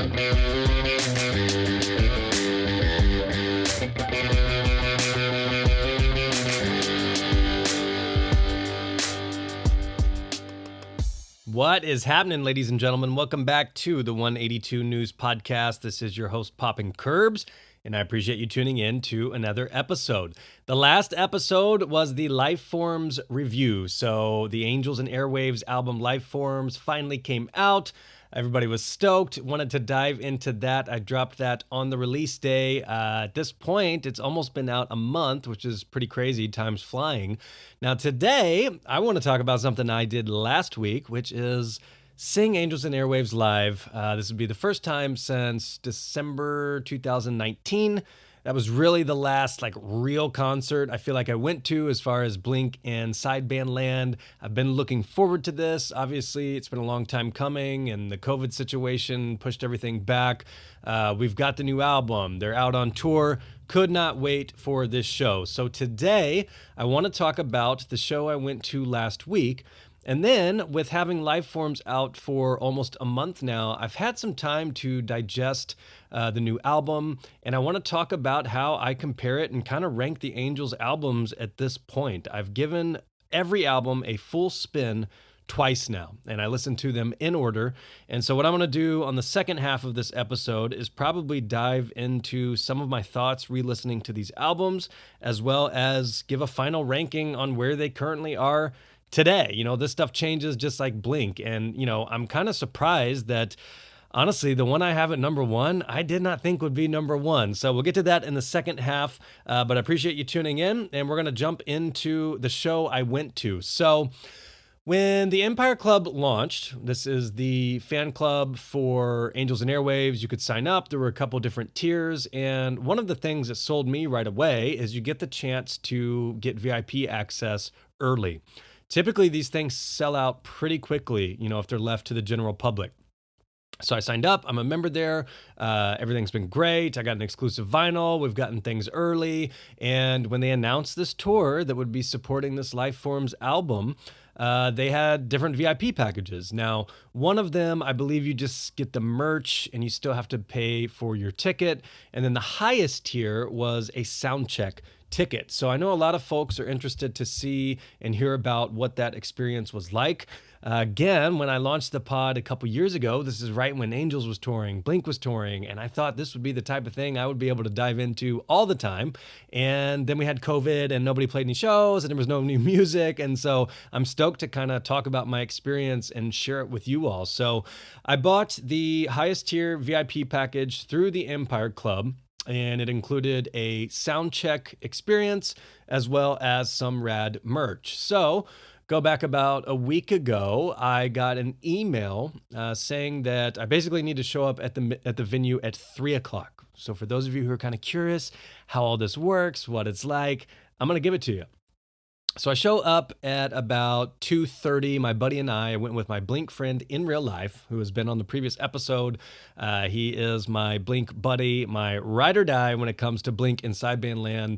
What is happening, ladies and gentlemen? Welcome back to the 182 News Podcast. This is your host, Poppin' Curbs, and I appreciate you tuning in to another episode. The last episode was the Lifeforms review. So the Angels Airwaves album Lifeforms finally came out. Everybody was stoked, wanted to dive into that. I dropped that on the release day. At this point, it's almost been out a month, which is pretty crazy. Time's flying. Now, today, I want to talk about something I did last week, which is sing Angels Airwaves live. This would be the first time since December 2019. That was really the last real concert I feel like I went to as far as Blink and sideband land. I've been looking forward to this. Obviously, it's been a long time coming, and the COVID situation pushed everything back. We've got the new album. They're out on tour. Could not wait for this show. So today, I want to talk about the show I went to last week. And then, with having Lifeforms out for almost a month now, I've had some time to digest the new album, and I want to talk about how I compare it and kind of rank the Angels albums at this point. I've given every album a full spin twice now, and I listened to them in order. And so what I'm going to do on the second half of this episode is probably dive into some of my thoughts re-listening to these albums, as well as give a final ranking on where they currently are today. This stuff changes just like Blink. And, I'm kind of surprised that, honestly, the one I have at number one, I did not think would be number one. So we'll get to that in the second half. But I appreciate you tuning in. And we're going to jump into the show I went to. So when the Empire Club launched, this is the fan club for Angels Airwaves. You could sign up. There were a couple different tiers. And one of the things that sold me right away is you get the chance to get VIP access early. Typically, these things sell out pretty quickly, if they're left to the general public. So I signed up. I'm a member there. Everything's been great. I got an exclusive vinyl. We've gotten things early. And when they announced this tour that would be supporting this Lifeforms album, they had different VIP packages. Now, one of them, I believe you just get the merch and you still have to pay for your ticket. And then the highest tier was a Soundcheck ticket. So I know a lot of folks are interested to see and hear about what that experience was like. Again, when I launched the pod a couple years ago, this is right when Angels was touring, Blink was touring, and I thought this would be the type of thing I would be able to dive into all the time. And then we had COVID and nobody played any shows and there was no new music. And so I'm stoked to kind of talk about my experience and share it with you all. So I bought the highest tier VIP package through the Empire Club, and it included a Soundcheck experience as well as some rad merch. So go back about a week ago, I got an email saying that I basically need to show up at the venue at 3 o'clock. So for those of you who are kind of curious how all this works, what it's like, I'm going to give it to you. So I show up at about 2:30. My buddy and I went with my Blink friend in real life, who has been on the previous episode. He is my Blink buddy, my ride or die when it comes to Blink and sideband land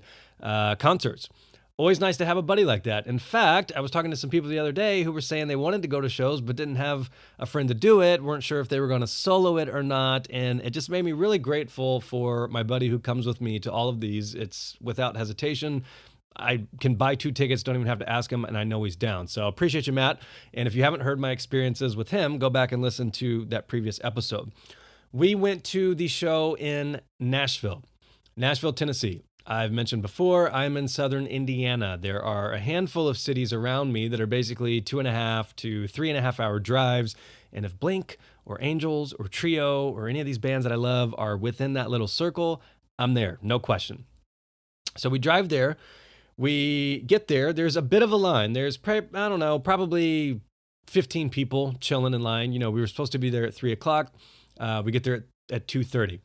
concerts. Always nice to have a buddy like that. In fact, I was talking to some people the other day who were saying they wanted to go to shows but didn't have a friend to do it, weren't sure if they were going to solo it or not, and it just made me really grateful for my buddy who comes with me to all of these. It's without hesitation. I can buy 2 tickets, don't even have to ask him, and I know he's down. So appreciate you, Matt. And if you haven't heard my experiences with him, go back and listen to that previous episode. We went to the show in Nashville, Tennessee. I've mentioned before, I'm in southern Indiana. There are a handful of cities around me that are basically 2.5 to 3.5 hour drives. And if Blink or Angels or Trio or any of these bands that I love are within that little circle, I'm there, no question. So we drive there. We get there. There's a bit of a line. There's, probably 15 people chilling in line. We were supposed to be there at 3 o'clock. We get there at 2:30.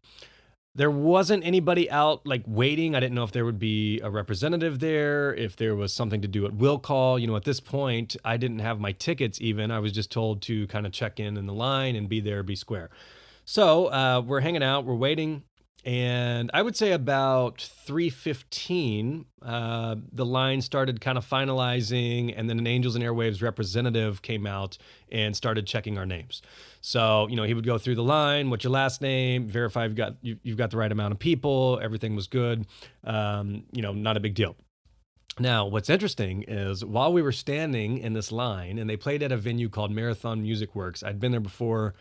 There wasn't anybody out waiting. I didn't know if there would be a representative there, if there was something to do at will call. At this point, I didn't have my tickets even. I was just told to kind of check in the line and be there, be square. So we're hanging out, we're waiting. And I would say about 3:15, the line started kind of finalizing, and then an Angels and Airwaves representative came out and started checking our names. So, he would go through the line, what's your last name, verify you've got the right amount of people, everything was good, not a big deal. Now, what's interesting is while we were standing in this line, and they played at a venue called Marathon Music Works, I'd been there before.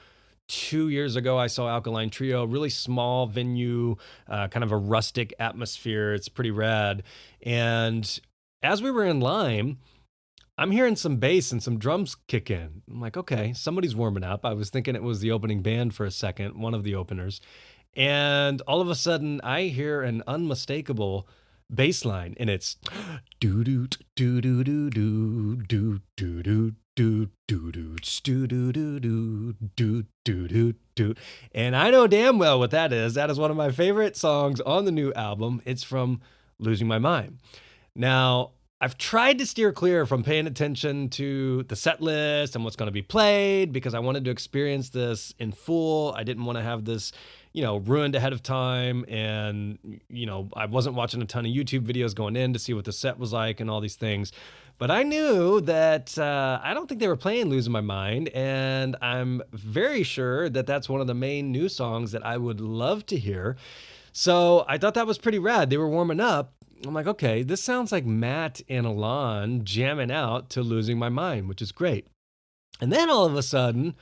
2 years ago, I saw Alkaline Trio, really small venue, kind of a rustic atmosphere. It's pretty rad. And as we were in line, I'm hearing some bass and some drums kick in. I'm like, okay, somebody's warming up. I was thinking it was the opening band for a second, one of the openers. And all of a sudden, I hear an unmistakable bass line, and it's doo doo doo doo doo doo doo doo doo doo doo doo doo doo doo doo doo doo doo. And I know damn well what that is. That is one of my favorite songs on the new album. It's from Losing My Mind. Now, I've tried to steer clear from paying attention to the set list and what's going to be played because I wanted to experience this in full. I didn't want to have this, ruined ahead of time. And, I wasn't watching a ton of YouTube videos going in to see what the set was like and all these things. But I knew that I don't think they were playing Losing My Mind. And I'm very sure that that's one of the main new songs that I would love to hear. So I thought that was pretty rad. They were warming up. I'm like, okay, this sounds like Matt and Alon jamming out to Losing My Mind, which is great. And then all of a sudden,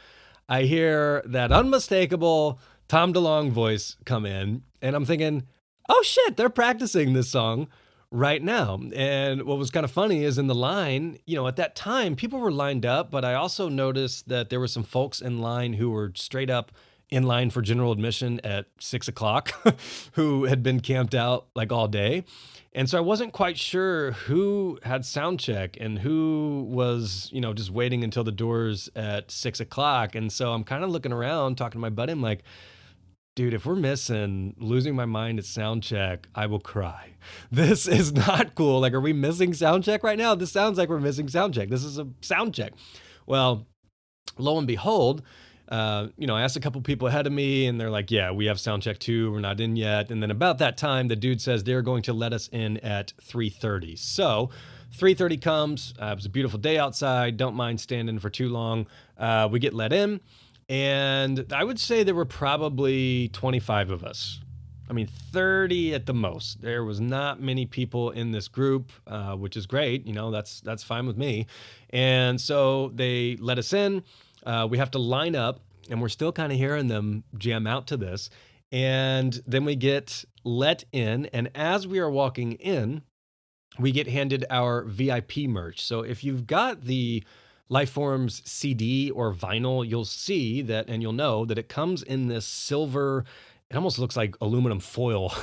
I hear that unmistakable Tom DeLonge voice come in, and I'm thinking, oh shit, they're practicing this song right now. And what was kind of funny is in the line, at that time, people were lined up, but I also noticed that there were some folks in line who were straight up in line for general admission at 6 o'clock who had been camped out like all day. And so I wasn't quite sure who had sound check and who was, just waiting until the doors at 6 o'clock. And so I'm kind of looking around, talking to my buddy. I'm like, dude, if we're missing Losing My Mind at sound check, I will cry. This is not cool. Like, are we missing sound check right now? This sounds like we're missing sound check. This is a sound check. Well, lo and behold, I asked a couple people ahead of me and they're like, yeah, we have sound check too. We're not in yet. And then about that time, the dude says they're going to let us in at 3:30. So 3:30 comes. It was a beautiful day outside. Don't mind standing for too long. We get let in. And I would say there were probably 25 of us. 30 at the most. There was not many people in this group, which is great. That's fine with me. And so they let us in. We have to line up, and we're still kind of hearing them jam out to this. And then we get let in, and as we are walking in, we get handed our VIP merch. So if you've got the Lifeforms CD or vinyl, you'll see that, and you'll know that it comes in this silver, it almost looks like aluminum foil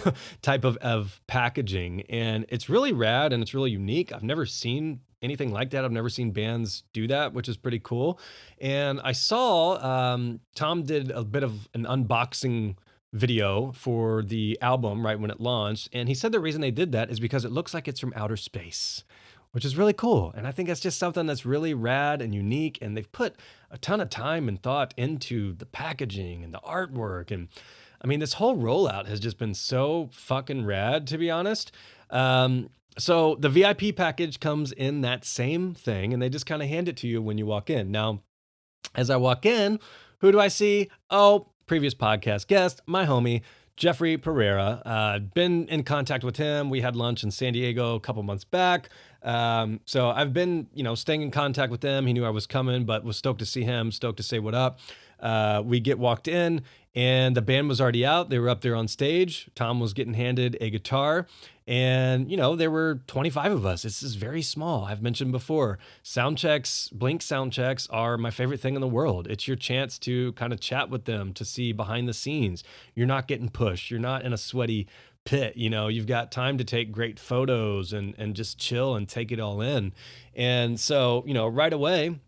type of packaging. And it's really rad and it's really unique. I've never seen anything like that. I've never seen bands do that, which is pretty cool. And I saw Tom did a bit of an unboxing video for the album right when it launched. And he said the reason they did that is because it looks like it's from outer space, which is really cool. And I think that's just something that's really rad and unique. And they've put a ton of time and thought into the packaging and the artwork. And this whole rollout has just been so fucking rad, to be honest. So the VIP package comes in that same thing, and they just kind of hand it to you when you walk in. Now, as I walk in, who do I see? Oh, previous podcast guest, my homie, Jeffrey Pereira. Been in contact with him. We had lunch in San Diego a couple months back. So I've been, staying in contact with him. He knew I was coming, but was stoked to see him, stoked to say what up. We get walked in, and the band was already out. They were up there on stage. Tom was getting handed a guitar, and, there were 25 of us. This is very small. I've mentioned before, sound checks, Blink sound checks are my favorite thing in the world. It's your chance to kind of chat with them, to see behind the scenes. You're not getting pushed. You're not in a sweaty pit. You've got time to take great photos and just chill and take it all in. And so, right away,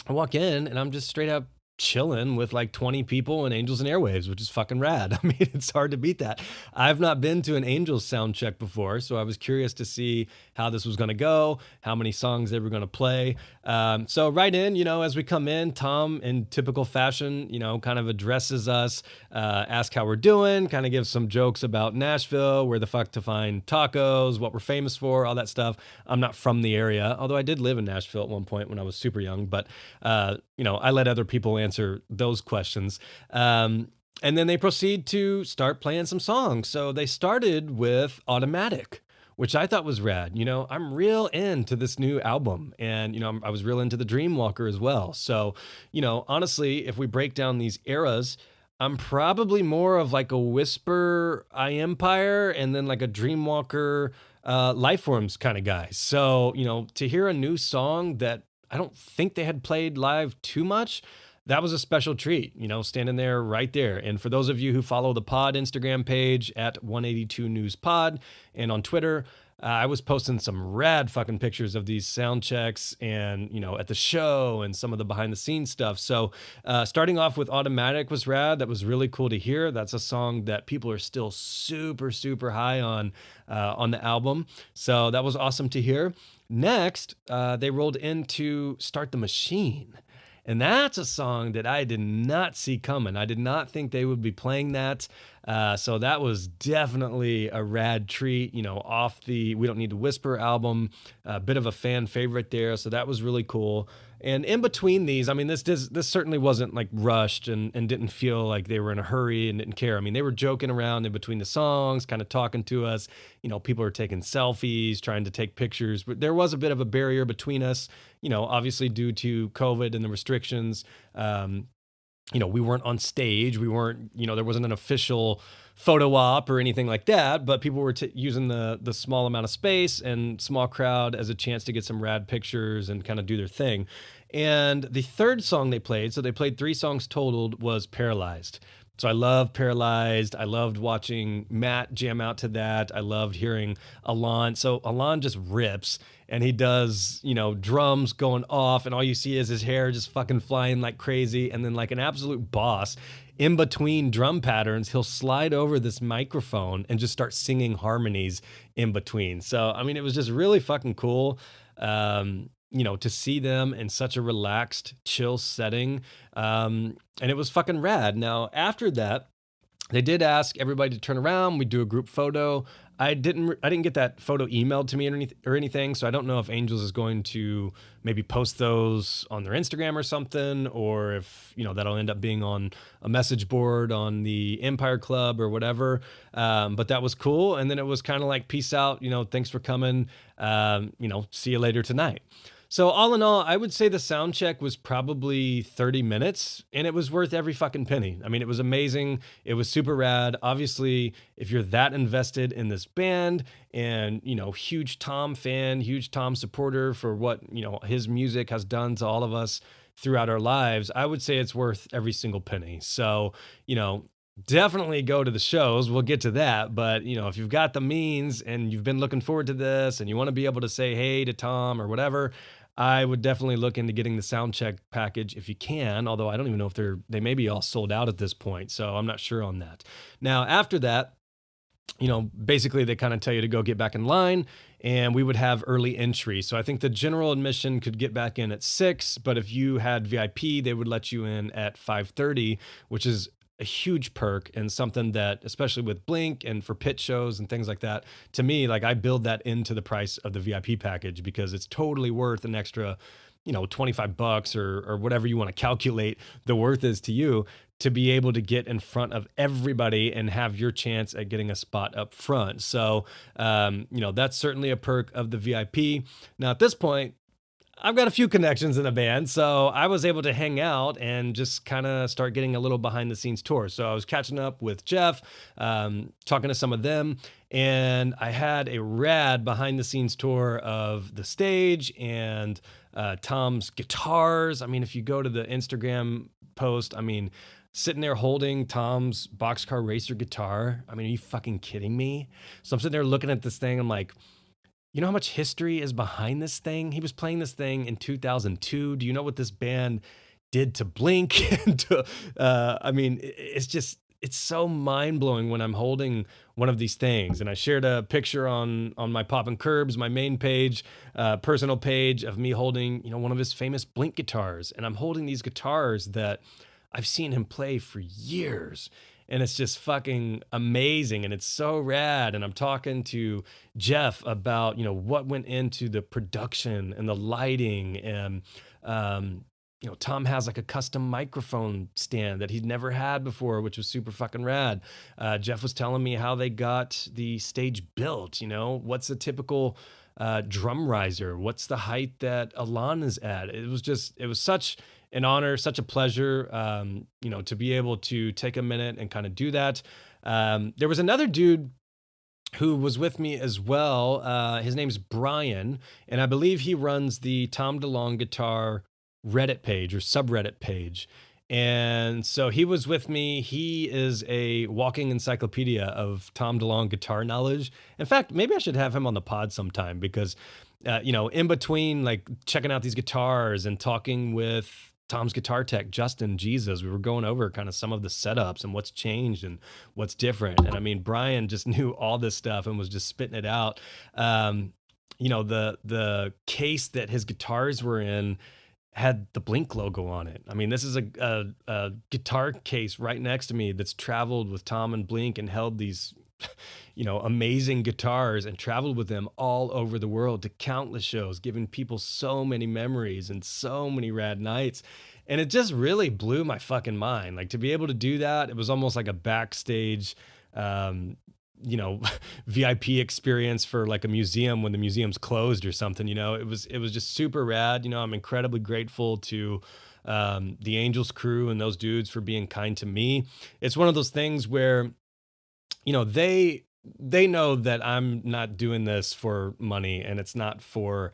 I walk in and I'm just straight up chilling with like 20 people in Angels and Airwaves, which is fucking rad. It's hard to beat that. I've not been to an Angels sound check before, so I was curious to see how this was going to go, how many songs they were going to play. So right in, as we come in, Tom, in typical fashion, kind of addresses us, ask how we're doing, kind of gives some jokes about Nashville, where the fuck to find tacos, what we're famous for, all that stuff. I'm not from the area, although I did live in Nashville at one point when I was super young, but I let other people answer those questions. And then they proceed to start playing some songs. So they started with Automatic, which I thought was rad. I'm real into this new album, and I was real into the Dreamwalker as well. So, honestly, if we break down these eras, I'm probably more of like a Whisper I Empire and then like a Dreamwalker Lifeforms kind of guy. So, to hear a new song that I don't think they had played live too much, that was a special treat, standing there right there. And for those of you who follow the pod Instagram page at 182 News Pod and on Twitter, I was posting some rad fucking pictures of these sound checks and, at the show and some of the behind the scenes stuff. So starting off with Automatic was rad. That was really cool to hear. That's a song that people are still super, super high on the album. So that was awesome to hear. Next, they rolled into Start the Machine. And that's a song that I did not see coming. I did not think they would be playing that. So that was definitely a rad treat, off the We Don't Need to Whisper album, a bit of a fan favorite there. So that was really cool. And in between these, I mean, this certainly wasn't like rushed and didn't feel like they were in a hurry and didn't care. I mean, they were joking around in between the songs, kind of talking to us. People were taking selfies, trying to take pictures. But there was a bit of a barrier between us, obviously due to COVID and the restrictions. We weren't on stage. We weren't, there wasn't an official photo op or anything like that, but people were using the small amount of space and small crowd as a chance to get some rad pictures and kind of do their thing. And the third song they played, so they played 3 songs totaled, was Paralyzed. So I love Paralyzed. I loved watching Matt jam out to that. I loved hearing Alon. So Alon just rips and he does, drums going off and all you see is his hair just fucking flying like crazy. And then like an absolute boss, in between drum patterns, he'll slide over this microphone and just start singing harmonies in between. So, I mean, it was just really fucking cool. To see them in such a relaxed, chill setting. And it was fucking rad. Now, after that, they did ask everybody to turn around. We do a group photo. I didn't get that photo emailed to me or anything, so I don't know if Angels is going to maybe post those on their Instagram or something, or if that'll end up being on a message board on the Empire Club or whatever. But that was cool, and then it was kind of like peace out. Thanks for coming. See you later tonight. So all in all, I would say the sound check was probably 30 minutes and it was worth every fucking penny. I mean, it was amazing. It was super rad. Obviously, if you're that invested in this band and, huge Tom fan, huge Tom supporter for what, his music has done to all of us throughout our lives, I would say it's worth every single penny. So, definitely go to the shows. We'll get to that. But, if you've got the means and you've been looking forward to this and you want to be able to say hey to Tom or whatever, I would definitely look into getting the Soundcheck package if you can, although I don't even know if they may be all sold out at this point. So I'm not sure on that. Now, after that, basically they kind of tell you to go get back in line and we would have early entry. So I think the general admission could get back in at 6, but if you had VIP, they would let you in at 5:30, which is a huge perk and something that, especially with Blink and for pit shows and things like that, to me, like I build that into the price of the VIP package because it's totally worth an extra, $25 or whatever you want to calculate the worth is to you to be able to get in front of everybody and have your chance at getting a spot up front. So, that's certainly a perk of the VIP. Now at this point, I've got a few connections in the band, so I was able to hang out and just kind of start getting a little behind the scenes tour. So I was catching up with Jeff, talking to some of them, and I had a rad behind the scenes tour of the stage and Tom's guitars. I mean, if you go to the Instagram post, sitting there holding Tom's Boxcar Racer guitar. I mean, are you fucking kidding me? So I'm sitting there looking at this thing. I'm like, you know how much history is behind this thing? He was playing this thing in 2002. Do you know what this band did to Blink? It's it's so mind blowing when I'm holding one of these things. And I shared a picture on my Pop and Curbs, my main page, personal page, of me holding, one of his famous Blink guitars. And I'm holding these guitars that I've seen him play for years. And it's just fucking amazing. And it's so rad. And I'm talking to Jeff about, what went into the production and the lighting. And, Tom has like a custom microphone stand that he'd never had before, which was super fucking rad. Jeff was telling me how they got the stage built. What's a typical drum riser? What's the height that Alon is at? It was such an honor, such a pleasure, to be able to take a minute and kind of do that. There was another dude who was with me as well. His name's Brian, and I believe he runs the Tom DeLonge Guitar Reddit page or subreddit page. And so he was with me. He is a walking encyclopedia of Tom DeLonge guitar knowledge. In fact, maybe I should have him on the pod sometime because, in between like checking out these guitars and talking with Tom's guitar tech, Justin Jesus, we were going over kind of some of the setups and what's changed and what's different. And I mean, Brian just knew all this stuff and was just spitting it out. The case that his guitars were in had the Blink logo on it. I mean, this is a guitar case right next to me that's traveled with Tom and Blink and held these, amazing guitars and traveled with them all over the world to countless shows, giving people so many memories and so many rad nights. And it just really blew my fucking mind. Like to be able to do that, it was almost like a backstage, VIP experience for like a museum when the museum's closed or something. It was just super rad. I'm incredibly grateful to the Angels crew and those dudes for being kind to me. It's one of those things where, they know that I'm not doing this for money and it's not for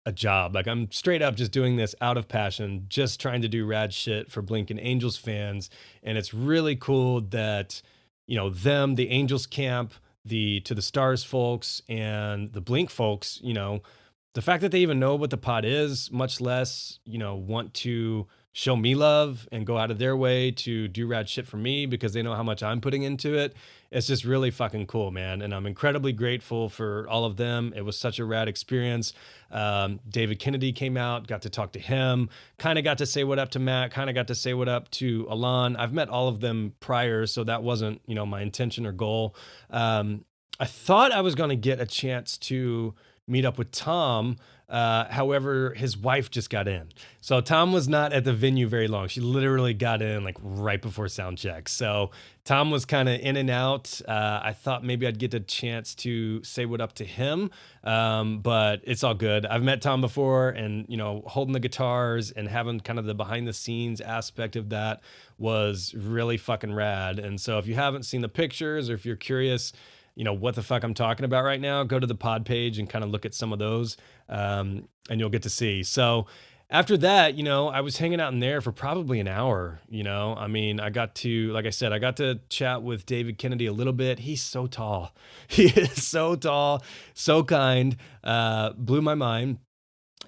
a job. Like I'm straight up just doing this out of passion, just trying to do rad shit for Blink and Angels fans. And it's really cool that, the Angels camp, the To the Stars folks and the Blink folks, the fact that they even know what the pod is, much less, want to show me love and go out of their way to do rad shit for me because they know how much I'm putting into it. It's just really fucking cool, man. And I'm incredibly grateful for all of them. It was such a rad experience. David Kennedy came out, got to talk to him, kind of got to say what up to Matt, kind of got to say what up to Alon. I've met all of them prior, so that wasn't, my intention or goal. I thought I was going to get a chance to meet up with Tom. However, his wife just got in. So Tom was not at the venue very long. She literally got in like right before sound check. So Tom was kind of in and out. I thought maybe I'd get a chance to say what up to him. But it's all good. I've met Tom before and, holding the guitars and having kind of the behind the scenes aspect of that was really fucking rad. And so if you haven't seen the pictures or if you're curious, what the fuck I'm talking about right now, go to the pod page and kind of look at some of those, and you'll get to see. So after that, I was hanging out in there for probably an hour, I mean, I got to chat with David Kennedy a little bit. He's so tall. He is so tall, so kind, blew my mind.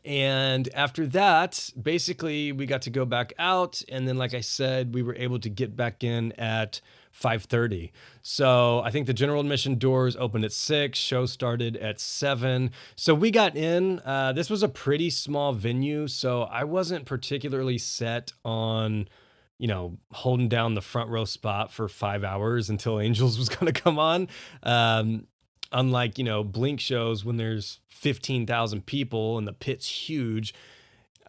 And after that, basically we got to go back out. And then, like I said, we were able to get back in at 5:30. So I think the general admission doors opened at 6, show started at 7. So we got in, this was a pretty small venue. So I wasn't particularly set on, holding down the front row spot for 5 hours until Angels was going to come on. Unlike, Blink shows when there's 15,000 people and the pit's huge,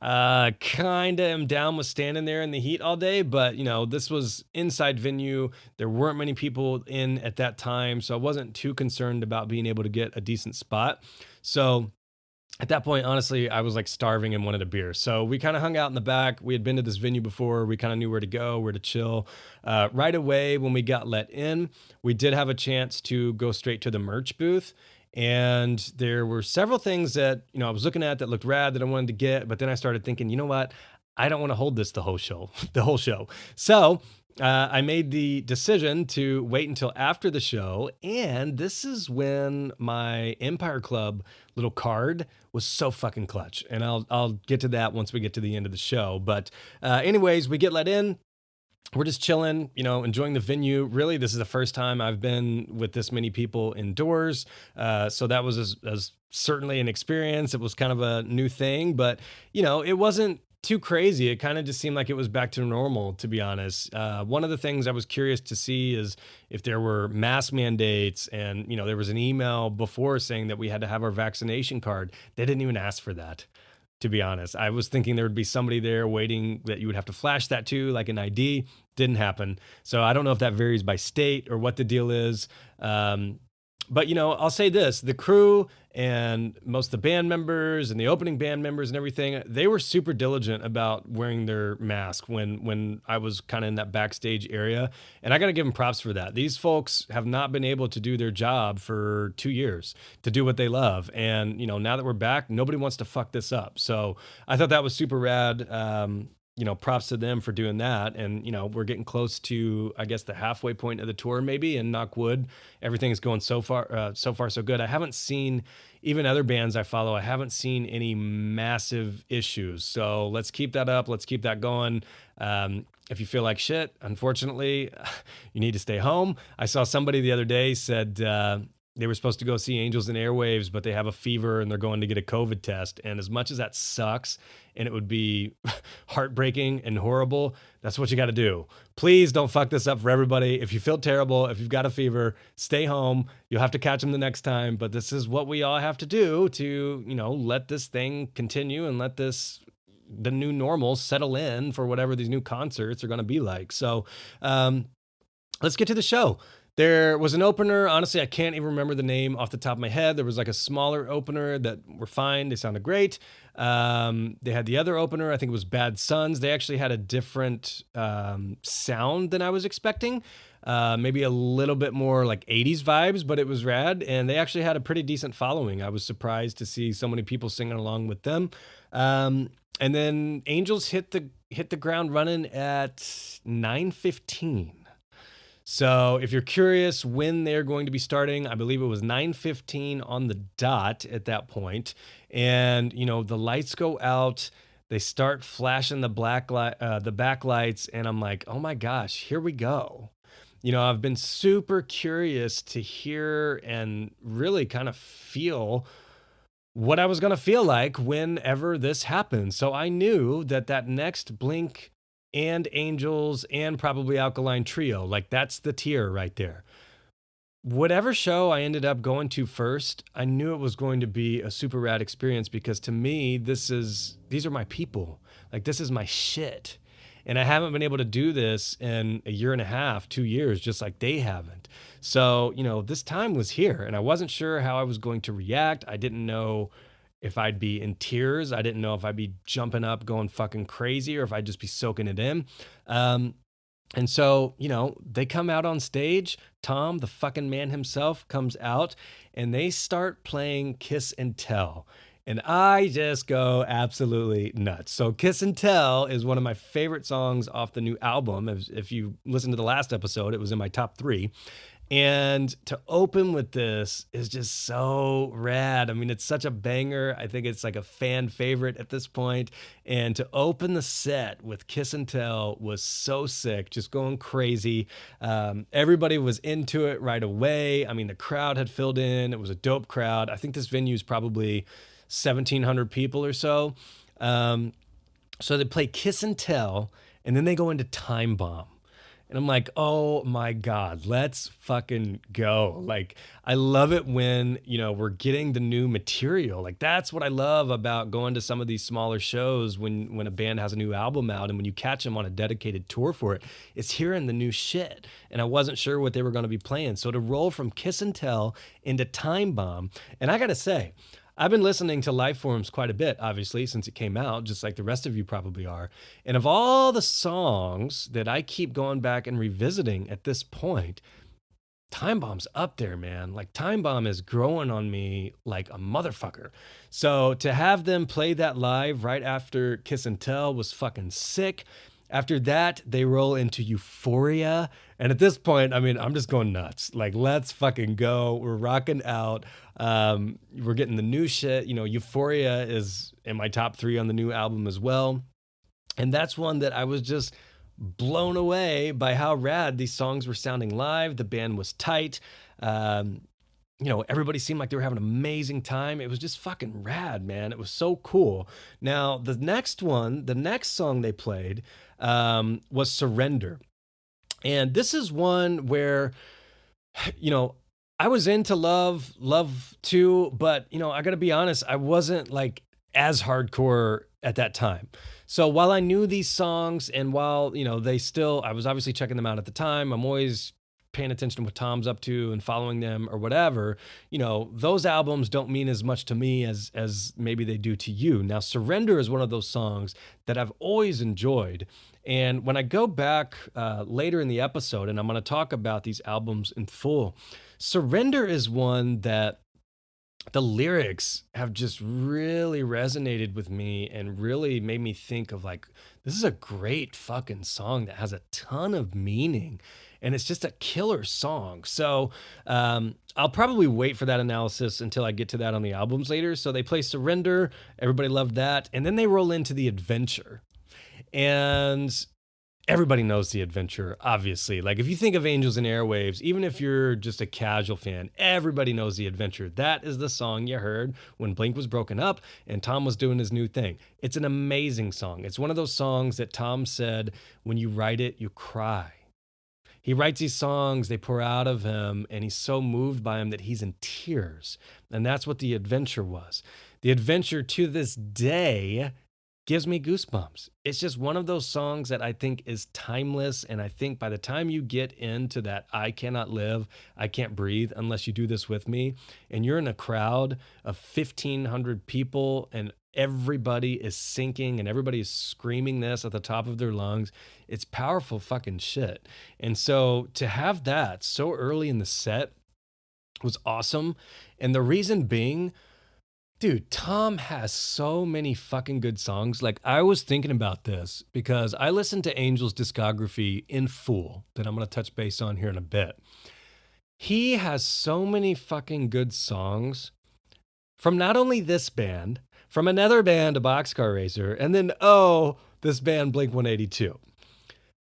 kind of am down with standing there in the heat all day. But, this was inside venue. There weren't many people in at that time. So I wasn't too concerned about being able to get a decent spot. So at that point, honestly, I was like starving and wanted a beer. So we kind of hung out in the back. We had been to this venue before. We kind of knew where to go, where to chill. Right away, when we got let in, we did have a chance to go straight to the merch booth. And there were several things that, I was looking at that looked rad that I wanted to get. But then I started thinking, you know what? I don't want to hold this the whole show. So I made the decision to wait until after the show. And this is when my Empire Club little card was so fucking clutch. And I'll get to that once we get to the end of the show. But anyways, we get let in. we're just chilling, enjoying the venue. Really, this is the first time I've been with this many people indoors. So that was as certainly an experience. It was kind of a new thing, but, it wasn't too crazy. It kind of just seemed like it was back to normal, to be honest. One of the things I was curious to see is if there were mask mandates, and, there was an email before saying that we had to have our vaccination card. They didn't even ask for that, to be honest. I was thinking there would be somebody there waiting that you would have to flash that to, like an ID. Didn't happen. So I don't know if that varies by state or what the deal is. But I'll say this: the crew and most of the band members and the opening band members and everything, they were super diligent about wearing their mask when I was kind of in that backstage area. And I got to give them props for that. These folks have not been able to do their job for 2 years, to do what they love. And, now that we're back, nobody wants to fuck this up. So I thought that was super rad. Props to them for doing that. And, we're getting close to, I guess, the halfway point of the tour, maybe, and knock wood. Everything is going so far, so good. I haven't seen, even other bands I follow, I haven't seen any massive issues. So let's keep that up. Let's keep that going. If you feel like shit, unfortunately, you need to stay home. I saw somebody the other day said, they were supposed to go see Angels and Airwaves, but they have a fever and they're going to get a COVID test. And as much as that sucks and it would be heartbreaking and horrible, that's what you got to do. Please don't fuck this up for everybody. If you feel terrible, if you've got a fever, stay home. You'll have to catch them the next time. But this is what we all have to do to, let this thing continue and let the new normal settle in for whatever these new concerts are going to be like. So let's get to the show. There was an opener. Honestly, I can't even remember the name off the top of my head. There was like a smaller opener that were fine. They sounded great. They had the other opener. I think it was Bad Sons. They actually had a different sound than I was expecting. Maybe a little bit more like 80s vibes, but it was rad. And they actually had a pretty decent following. I was surprised to see so many people singing along with them. And then Angels hit the ground running at 9:15. So if you're curious when they're going to be starting, I believe it was 9:15 on the dot at that point. And, the lights go out, they start flashing the backlights, and I'm like, oh my gosh, here we go. I've been super curious to hear and really kind of feel what I was going to feel like whenever this happens. So I knew that next Blink and Angels and probably Alkaline Trio, like that's the tier right there. Whatever show I ended up going to first, I knew it was going to be a super rad experience, because to me, these are my people. Like, this is my shit. And I haven't been able to do this in a year and a half, 2 years, just like they haven't. So, this time was here and I wasn't sure how I was going to react. I didn't know if I'd be in tears. I didn't know if I'd be jumping up, going fucking crazy, or if I'd just be soaking it in. And so, they come out on stage. Tom, the fucking man himself, comes out and they start playing Kiss and Tell. And I just go absolutely nuts. So Kiss and Tell is one of my favorite songs off the new album. If you listen to the last episode, it was in my top 3. And to open with this is just so rad. I mean, it's such a banger. I think it's like a fan favorite at this point. And to open the set with Kiss and Tell was so sick, just going crazy. Everybody was into it right away. I mean, the crowd had filled in. It was a dope crowd. I think this venue is probably 1,700 people or so. So they play Kiss and Tell, and then they go into Time Bomb. And I'm like, oh my God, let's fucking go. Like, I love it when, we're getting the new material. Like, that's what I love about going to some of these smaller shows when a band has a new album out and when you catch them on a dedicated tour for it, it's hearing the new shit. And I wasn't sure what they were going to be playing. So to roll from Kiss and Tell into Time Bomb, and I got to say, I've been listening to Lifeforms quite a bit, obviously, since it came out, just like the rest of you probably are. And of all the songs that I keep going back and revisiting at this point, Time Bomb's up there, man. Like, Time Bomb is growing on me like a motherfucker. So to have them play that live right after Kiss and Tell was fucking sick. After that, they roll into Euphoria. And at this point, I mean, I'm just going nuts. Like, let's fucking go. We're rocking out. We're getting the new shit. Euphoria is in my top 3 on the new album as well. And that's one that I was just blown away by how rad these songs were sounding live. The band was tight. Um, everybody seemed like they were having an amazing time. It was just fucking rad, man. It was so cool. Now, the next song they played was Surrender. And this is one where, you know, I was into Love too, but, I got to be honest, I wasn't like as hardcore at that time. So while I knew these songs and while, I was obviously checking them out at the time, I'm always paying attention to what Tom's up to and following them or whatever, those albums don't mean as much to me as maybe they do to you. Now, Surrender is one of those songs that I've always enjoyed. And when I go back later in the episode, and I'm going to talk about these albums in full, Surrender is one that the lyrics have just really resonated with me and really made me think of like, this is a great fucking song that has a ton of meaning and it's just a killer song. So I'll probably wait for that analysis until I get to that on the albums later. So they play Surrender. Everybody loved that. And then they roll into The Adventure. And everybody knows The Adventure, obviously. Like if you think of Angels and Airwaves, even if you're just a casual fan, everybody knows The Adventure. That is the song you heard when Blink was broken up and Tom was doing his new thing. It's an amazing song. It's one of those songs that Tom said, when you write it, you cry. He writes these songs, they pour out of him, and he's so moved by them that he's in tears. And that's what The Adventure was. The Adventure to this day gives me goosebumps. It's just one of those songs that I think is timeless. And I think by the time you get into that I cannot live, I can't breathe unless you do this with me, and you're in a crowd of 1,500 people and everybody is sinking and everybody is screaming this at the top of their lungs, it's powerful fucking shit. And so to have that so early in the set was awesome. And the reason being, dude, Tom has so many fucking good songs. Like, I was thinking about this because I listened to Angel's discography in full that I'm going to touch base on here in a bit. He has so many fucking good songs from not only this band, from another band, a Boxcar Racer, and then, this band, Blink-182.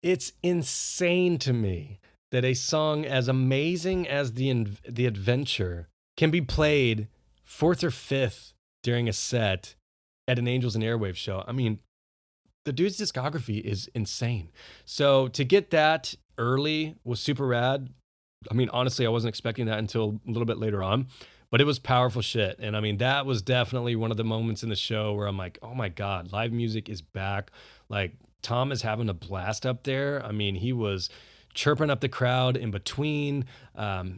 It's insane to me that a song as amazing as The Adventure can be played fourth or fifth during a set at an Angels and Airwaves show. I mean, the dude's discography is insane. So to get that early was super rad. I mean, honestly, I wasn't expecting that until a little bit later on, but it was powerful shit. And I mean, that was definitely one of the moments in the show where I'm like, oh my God, live music is back. Like, Tom is having a blast up there. I mean, he was chirping up the crowd in between,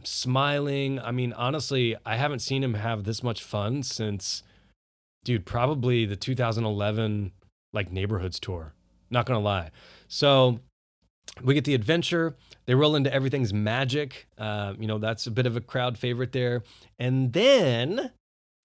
smiling. I mean, honestly, I haven't seen him have this much fun since, dude, probably the 2011 like Neighborhoods tour. Not gonna lie. So we get The Adventure. They roll into Everything's Magic. That's a bit of a crowd favorite there. And then,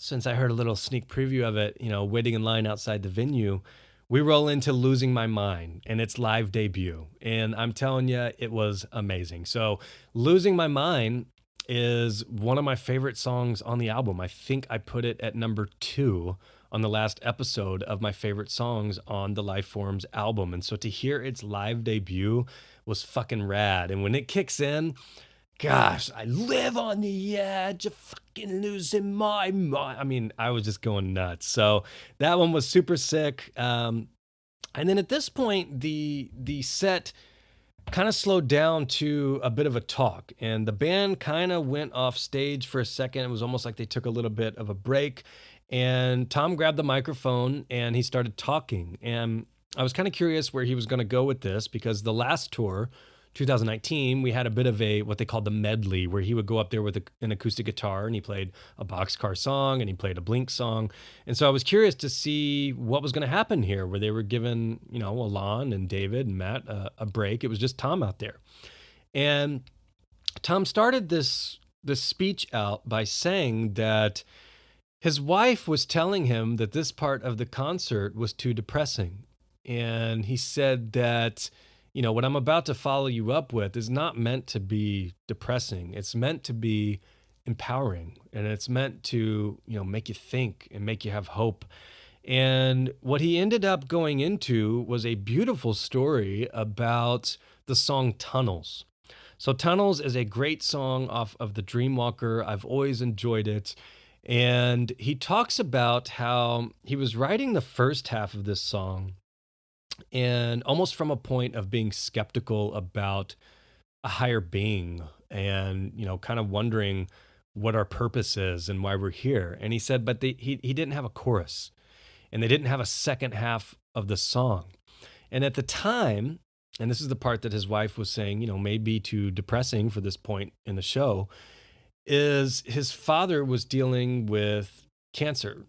since I heard a little sneak preview of it, waiting in line outside the venue, we roll into Losing My Mind and its live debut. And I'm telling you, it was amazing. So Losing My Mind is one of my favorite songs on the album. I think I put it at number 2 on the last episode of my favorite songs on the Lifeforms album. And so to hear its live debut was fucking rad. And when it kicks in, gosh, I live on the edge of fucking losing my mind. I mean, I was just going nuts. So that one was super sick. And then at this point, the set kind of slowed down to a bit of a talk. And the band kind of went off stage for a second. It was almost like they took a little bit of a break. And Tom grabbed the microphone and he started talking. And I was kind of curious where he was going to go with this because the last tour, 2019, we had a bit of what they called the medley, where he would go up there with an acoustic guitar and he played a Boxcar song and he played a Blink song. And so I was curious to see what was going to happen here, where they were given, Alon and David and Matt a break. It was just Tom out there. And Tom started this speech out by saying that his wife was telling him that this part of the concert was too depressing. And he said that, what I'm about to follow you up with is not meant to be depressing. It's meant to be empowering. And it's meant to, make you think and make you have hope. And what he ended up going into was a beautiful story about the song Tunnels. So Tunnels is a great song off of the Dreamwalker. I've always enjoyed it. And he talks about how he was writing the first half of this song and almost from a point of being skeptical about a higher being and, kind of wondering what our purpose is and why we're here. And he said, but he didn't have a chorus and they didn't have a second half of the song. And at the time, and this is the part that his wife was saying, may be too depressing for this point in the show, is his father was dealing with cancer.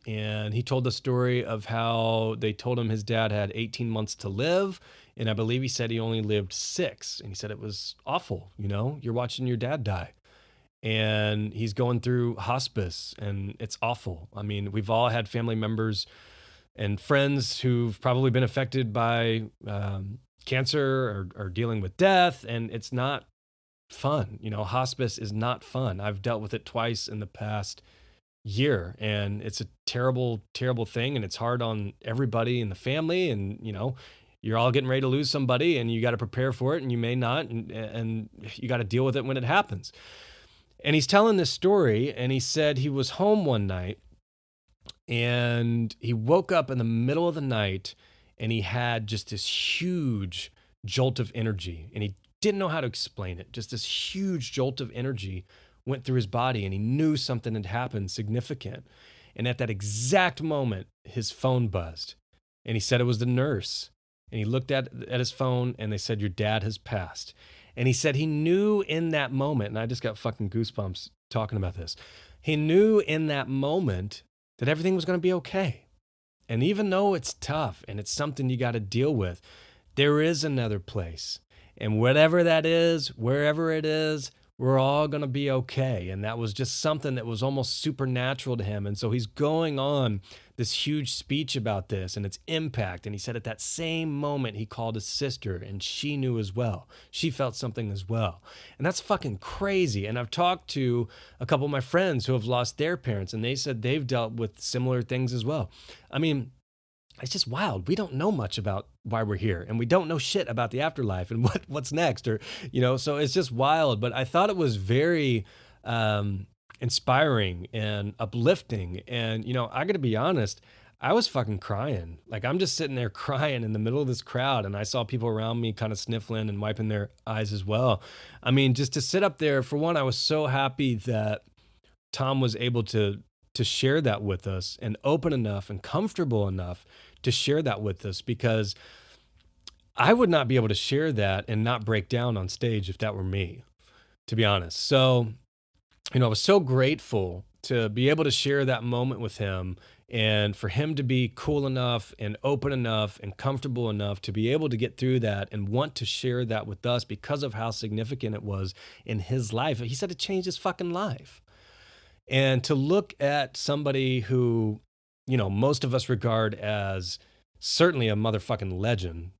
And he told the story of how they told him his dad had 18 months to live. And I believe he said he only lived 6. And he said it was awful. You're watching your dad die. And he's going through hospice and it's awful. I mean, we've all had family members and friends who've probably been affected by cancer or dealing with death. And it's not fun. Hospice is not fun. I've dealt with it twice in the past year and it's a terrible, terrible thing. And it's hard on everybody in the family. And, you're all getting ready to lose somebody and you got to prepare for it and you may not. And you got to deal with it when it happens. And he's telling this story and he said he was home one night and he woke up in the middle of the night and he had just this huge jolt of energy and he didn't know how to explain it. Just this huge jolt of energy went through his body and he knew something had happened significant. And at that exact moment, his phone buzzed and he said it was the nurse. And he looked at his phone and they said, your dad has passed. And he said he knew in that moment, and I just got fucking goosebumps talking about this. He knew in that moment that everything was going to be okay. And even though it's tough and it's something you got to deal with, there is another place. And whatever that is, wherever it is, we're all going to be okay. And that was just something that was almost supernatural to him. And so he's going on this huge speech about this and its impact. And he said at that same moment, he called his sister and she knew as well. She felt something as well. And that's fucking crazy. And I've talked to a couple of my friends who have lost their parents and they said they've dealt with similar things as well. I mean, it's just wild. We don't know much about why we're here and we don't know shit about the afterlife and what's next or, so it's just wild. But I thought it was very inspiring and uplifting. And, I got to be honest, I was fucking crying. Like I'm just sitting there crying in the middle of this crowd and I saw people around me kind of sniffling and wiping their eyes as well. I mean, just to sit up there, for one, I was so happy that Tom was able to share that with us and open enough and comfortable enough to share that with us because I would not be able to share that and not break down on stage if that were me, to be honest. So, I was so grateful to be able to share that moment with him and for him to be cool enough and open enough and comfortable enough to be able to get through that and want to share that with us because of how significant it was in his life. He said it changed his fucking life. And to look at somebody who, most of us regard as certainly a motherfucking legend,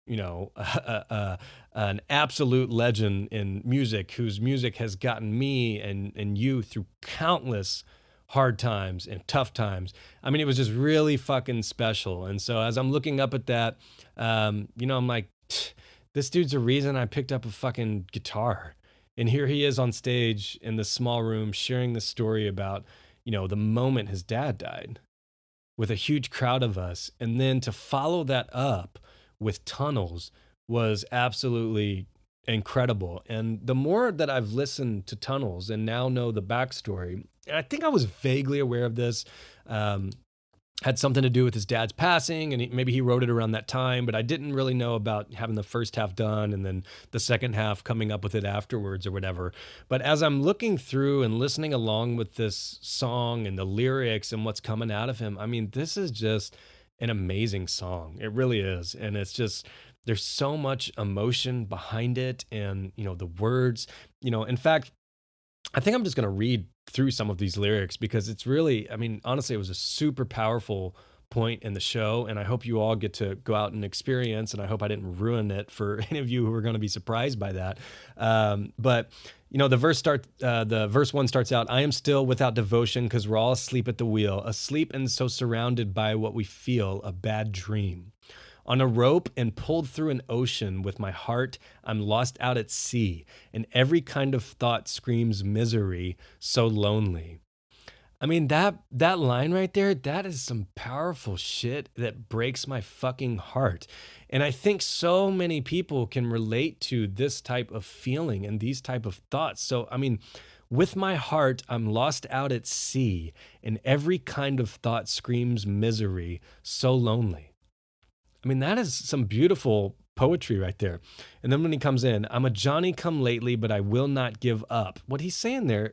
an absolute legend in music, whose music has gotten me and you through countless hard times and tough times. I mean, it was just really fucking special. And so as I'm looking up at that, I'm like, this dude's the reason I picked up a fucking guitar. And here he is on stage in this small room sharing this story about, the moment his dad died with a huge crowd of us. And then to follow that up with Tunnels was absolutely incredible. And the more that I've listened to Tunnels and now know the backstory, and I think I was vaguely aware of this, had something to do with his dad's passing, and maybe he wrote it around that time, but I didn't really know about having the first half done and then the second half coming up with it afterwards or whatever. But as I'm looking through and listening along with this song and the lyrics and what's coming out of him, I mean, this is just an amazing song. It really is. And it's just, there's so much emotion behind it and, the words, in fact, I think I'm just going to read through some of these lyrics because it's really, I mean, honestly, it was a super powerful point in the show, and I hope you all get to go out and experience, and I hope I didn't ruin it for any of you who are going to be surprised by that. But the verse 1 starts out, I am still without devotion because we're all asleep at the wheel, asleep and so surrounded by what we feel, a bad dream. On a rope and pulled through an ocean with my heart, I'm lost out at sea, and every kind of thought screams misery, so lonely. I mean, that line right there, that is some powerful shit that breaks my fucking heart. And I think so many people can relate to this type of feeling and these type of thoughts. So, I mean, with my heart, I'm lost out at sea, and every kind of thought screams misery, so lonely. I mean, that is some beautiful poetry right there. And then when he comes in, I'm a Johnny come lately, but I will not give up. What he's saying there,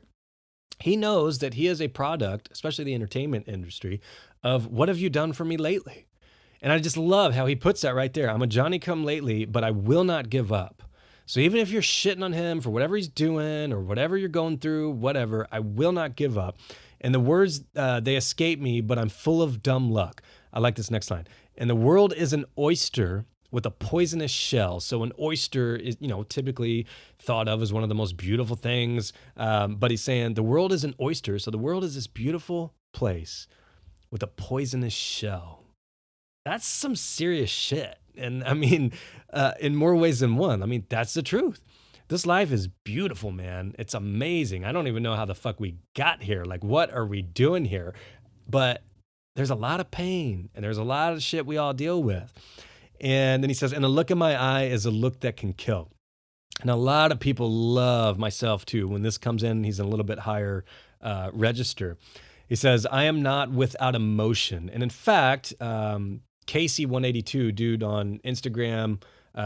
he knows that he is a product, especially the entertainment industry, of what have you done for me lately? And I just love how he puts that right there. I'm a Johnny come lately, but I will not give up. So even if you're shitting on him for whatever he's doing or whatever you're going through, whatever, I will not give up. And the words, they escape me, but I'm full of dumb luck. I like this next line. And the world is an oyster with a poisonous shell. So an oyster is, typically thought of as one of the most beautiful things. But he's saying the world is an oyster. So the world is this beautiful place with a poisonous shell. That's some serious shit. And I mean, in more ways than one, I mean, that's the truth. This life is beautiful, man. It's amazing. I don't even know how the fuck we got here. Like, what are we doing here? But there's a lot of pain and there's a lot of shit we all deal with. And then he says, and the look in my eye is a look that can kill. And a lot of people love, myself too, when this comes in, he's in a little bit higher register. He says, I am not without emotion. And in fact, Casey182, dude on Instagram,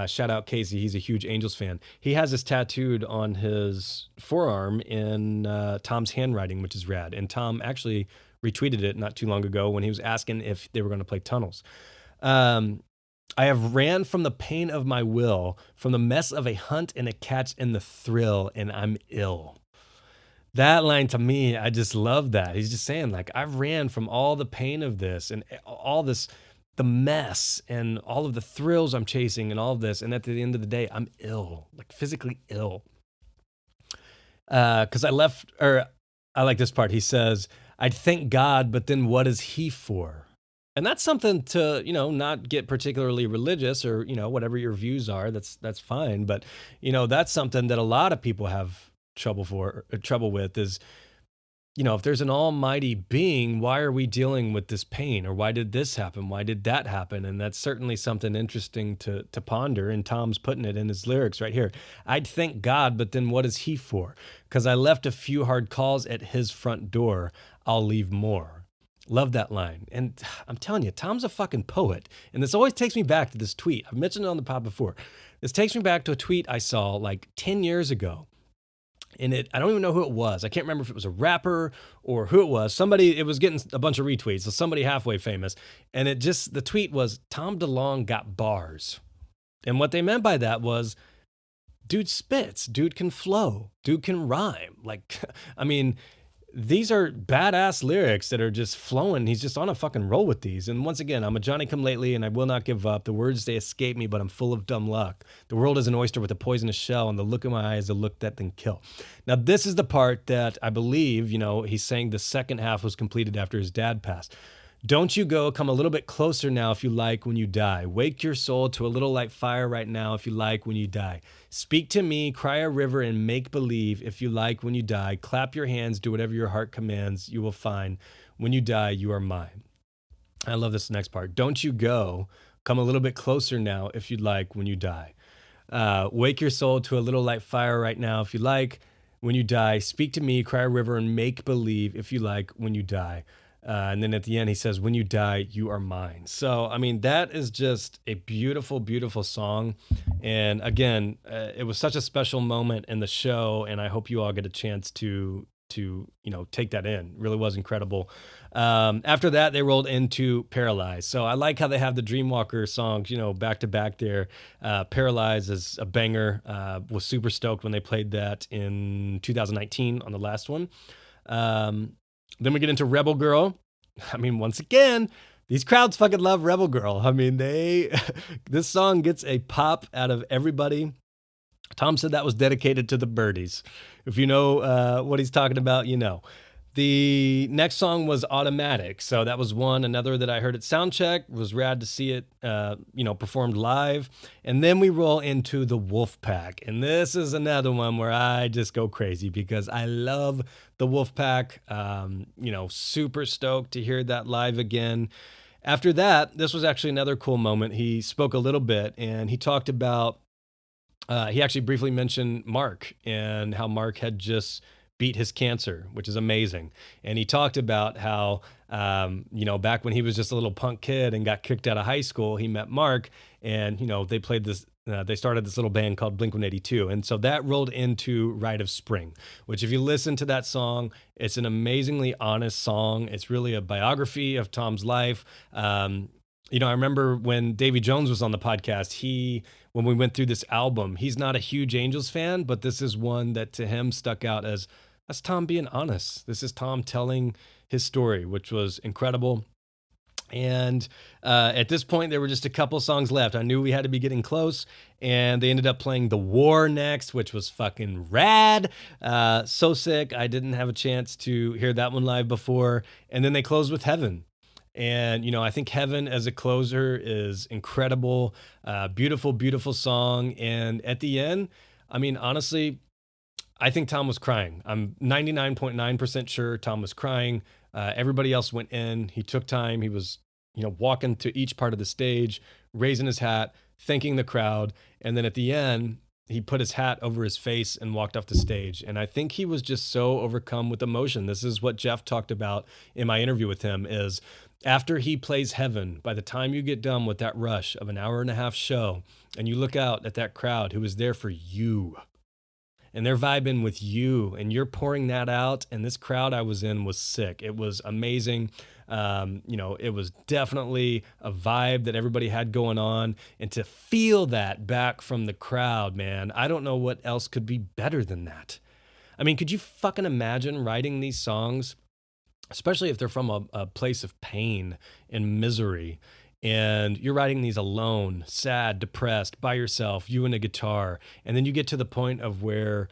shout out Casey, he's a huge Angels fan. He has this tattooed on his forearm in Tom's handwriting, which is rad. And Tom actually retweeted it not too long ago when he was asking if they were going to play Tunnels. I have ran from the pain of my will, from the mess of a hunt and a catch and the thrill, and I'm ill. That line to me, I just love that. He's just saying, like, I've ran from all the pain of this and all this, the mess and all of the thrills I'm chasing and all of this. And at the end of the day, I'm ill, like physically ill. Because I like this part. He says, I'd thank God, but then what is he for? And that's something to, not get particularly religious or, whatever your views are, that's fine. But, that's something that a lot of people have trouble with is, if there's an almighty being, why are we dealing with this pain? Or why did this happen? Why did that happen? And that's certainly something interesting to ponder. And Tom's putting it in his lyrics right here. I'd thank God, but then what is he for? Because I left a few hard calls at his front door. I'll leave more. Love that line. And I'm telling you, Tom's a fucking poet. And this always takes me back to this tweet. I've mentioned it on the pod before. This takes me back to a tweet I saw like 10 years ago. And I don't even know who it was. I can't remember if it was a rapper or who it was. It was getting a bunch of retweets. So somebody halfway famous. And the tweet was, Tom DeLonge got bars. And what they meant by that was, dude spits, dude can flow, dude can rhyme. Like, I mean, these are badass lyrics that are just flowing. He's just on a fucking roll with these. And once again, I'm a Johnny come lately and I will not give up. The words, they escape me, but I'm full of dumb luck. The world is an oyster with a poisonous shell, and the look in my eye is a look that can kill. Now, this is the part that I believe, he's saying the second half was completed after his dad passed. Don't you go, come a little bit closer now if you like when you die. Wake your soul to a little light fire right now if you like when you die. Speak to me, cry a river and make believe if you like when you die. Clap your hands, do whatever your heart commands, you will find. When you die, you are mine. I love this next part. Don't you go, come a little bit closer now if you'd like when you die. Wake your soul to a little light fire right now if you like when you die. Speak to me, cry a river and make believe if you like when you die. And then at the end, he says, when you die, you are mine. So, I mean, that is just a beautiful, beautiful song. And again, it was such a special moment in the show. And I hope you all get a chance to take that in. It really was incredible. After that, they rolled into Paralyzed. So I like how they have the Dreamwalker songs, back to back there. Paralyzed is a banger. Was super stoked when they played that in 2019 on the last one. Then we get into Rebel Girl. I mean, once again, These crowds fucking love Rebel Girl. I mean, this song gets a pop out of everybody. Tom said that was dedicated to the birdies. If you know what he's talking about, you know. The next song was Automatic. So that was one. Another that I heard at Soundcheck. Was rad to see it, performed live. And then we roll into the Wolfpack. And this is another one where I just go crazy because I love the Wolfpack. Super stoked to hear that live again. After that, this was actually another cool moment. He spoke a little bit and he talked about, he actually briefly mentioned Mark and how Mark had just beat his cancer, which is amazing. And he talked about how, back when he was just a little punk kid and got kicked out of high school, he met Mark and, they played this, they started this little band called Blink-182. And so that rolled into Rite of Spring, which if you listen to that song, it's an amazingly honest song. It's really a biography of Tom's life. I remember when Davy Jones was on the podcast, when we went through this album, he's not a huge Angels fan, but this is one that to him stuck out as that's Tom being honest. This is Tom telling his story, which was incredible. And at this point, there were just a couple songs left. I knew we had to be getting close, and they ended up playing The War next, which was fucking rad. So sick. I didn't have a chance to hear that one live before. And then they closed with Heaven. And, I think Heaven as a closer is incredible. Beautiful, beautiful song. And at the end, I mean, honestly, I think Tom was crying. I'm 99.9% sure Tom was crying. Everybody else went in. He took time. He was, walking to each part of the stage, raising his hat, thanking the crowd. And then at the end, he put his hat over his face and walked off the stage. And I think he was just so overcome with emotion. This is what Jeff talked about in my interview with him is after he plays Heaven, by the time you get done with that rush of an hour and a half show and you look out at that crowd who is there for you and they're vibing with you and you're pouring that out. And this crowd I was in was sick. It was amazing. It was definitely a vibe that everybody had going on. And to feel that back from the crowd, man, I don't know what else could be better than that. I mean, could you fucking imagine writing these songs, especially if they're from a place of pain and misery, and you're writing these alone, sad, depressed, by yourself, you and a guitar, and then you get to the point of where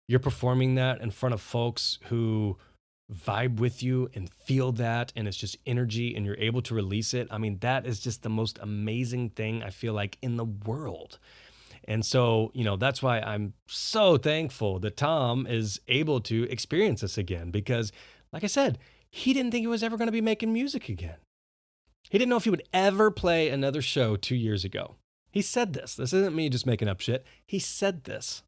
you're performing that in front of folks who vibe with you and feel that, and it's just energy and you're able to release it. I mean, that is just the most amazing thing I feel like in the world. And so, that's why I'm so thankful that Tom is able to experience this again, because like I said, he didn't think he was ever going to be making music again. He didn't know if he would ever play another show 2 years ago. He said this. This isn't me just making up shit. He said this.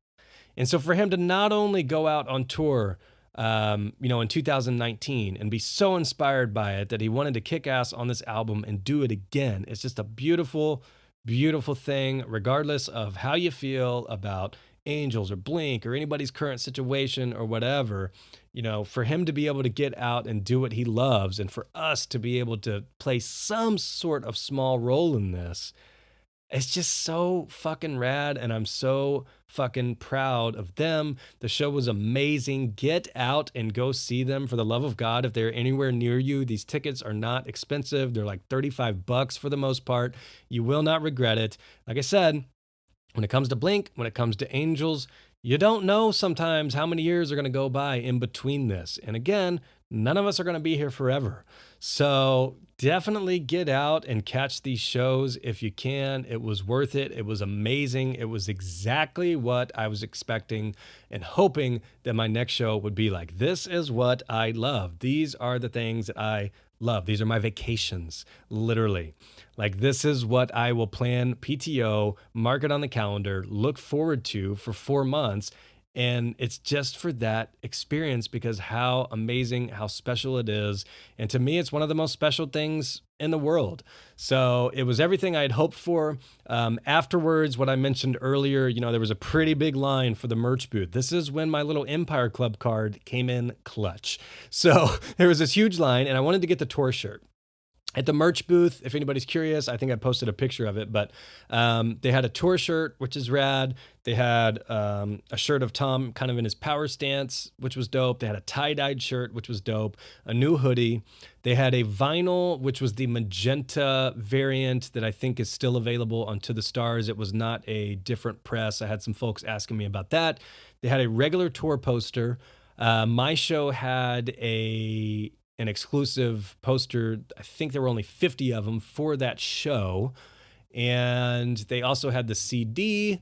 And so for him to not only go out on tour, in 2019 and be so inspired by it that he wanted to kick ass on this album and do it again, it's just a beautiful, beautiful thing, regardless of how you feel about Angels or Blink or anybody's current situation or whatever. For him to be able to get out and do what he loves, and for us to be able to play some sort of small role in this, it's just so fucking rad, and I'm so fucking proud of them. The show was amazing. Get out and go see them, for the love of God. If they're anywhere near you, these tickets are not expensive. They're like $35 for the most part. You will not regret it. Like I said, when it comes to Blink, when it comes to Angels, you don't know sometimes how many years are going to go by in between this. And again, none of us are going to be here forever. So definitely get out and catch these shows if you can. It was worth it. It was amazing. It was exactly what I was expecting and hoping that my next show would be like. This is what I love. These are the things that I love. These are my vacations, literally. Like, this is what I will plan PTO, mark it on the calendar, look forward to for 4 months. And it's just for that experience, because how amazing, how special it is. And to me, it's one of the most special things in the world. So it was everything I'd hoped for. Afterwards, what I mentioned earlier, there was a pretty big line for the merch booth. This is when my little Empire Club card came in clutch. So there was this huge line, and I wanted to get the tour shirt. At the merch booth, if anybody's curious, I think I posted a picture of it, but they had a tour shirt, which is rad. They had a shirt of Tom kind of in his power stance, which was dope. They had a tie-dyed shirt, which was dope, a new hoodie. They had a vinyl, which was the magenta variant that I think is still available on To the Stars. It was not a different press. I had some folks asking me about that. They had a regular tour poster. My show had an exclusive poster. I think there were only 50 of them for that show. And they also had the CD,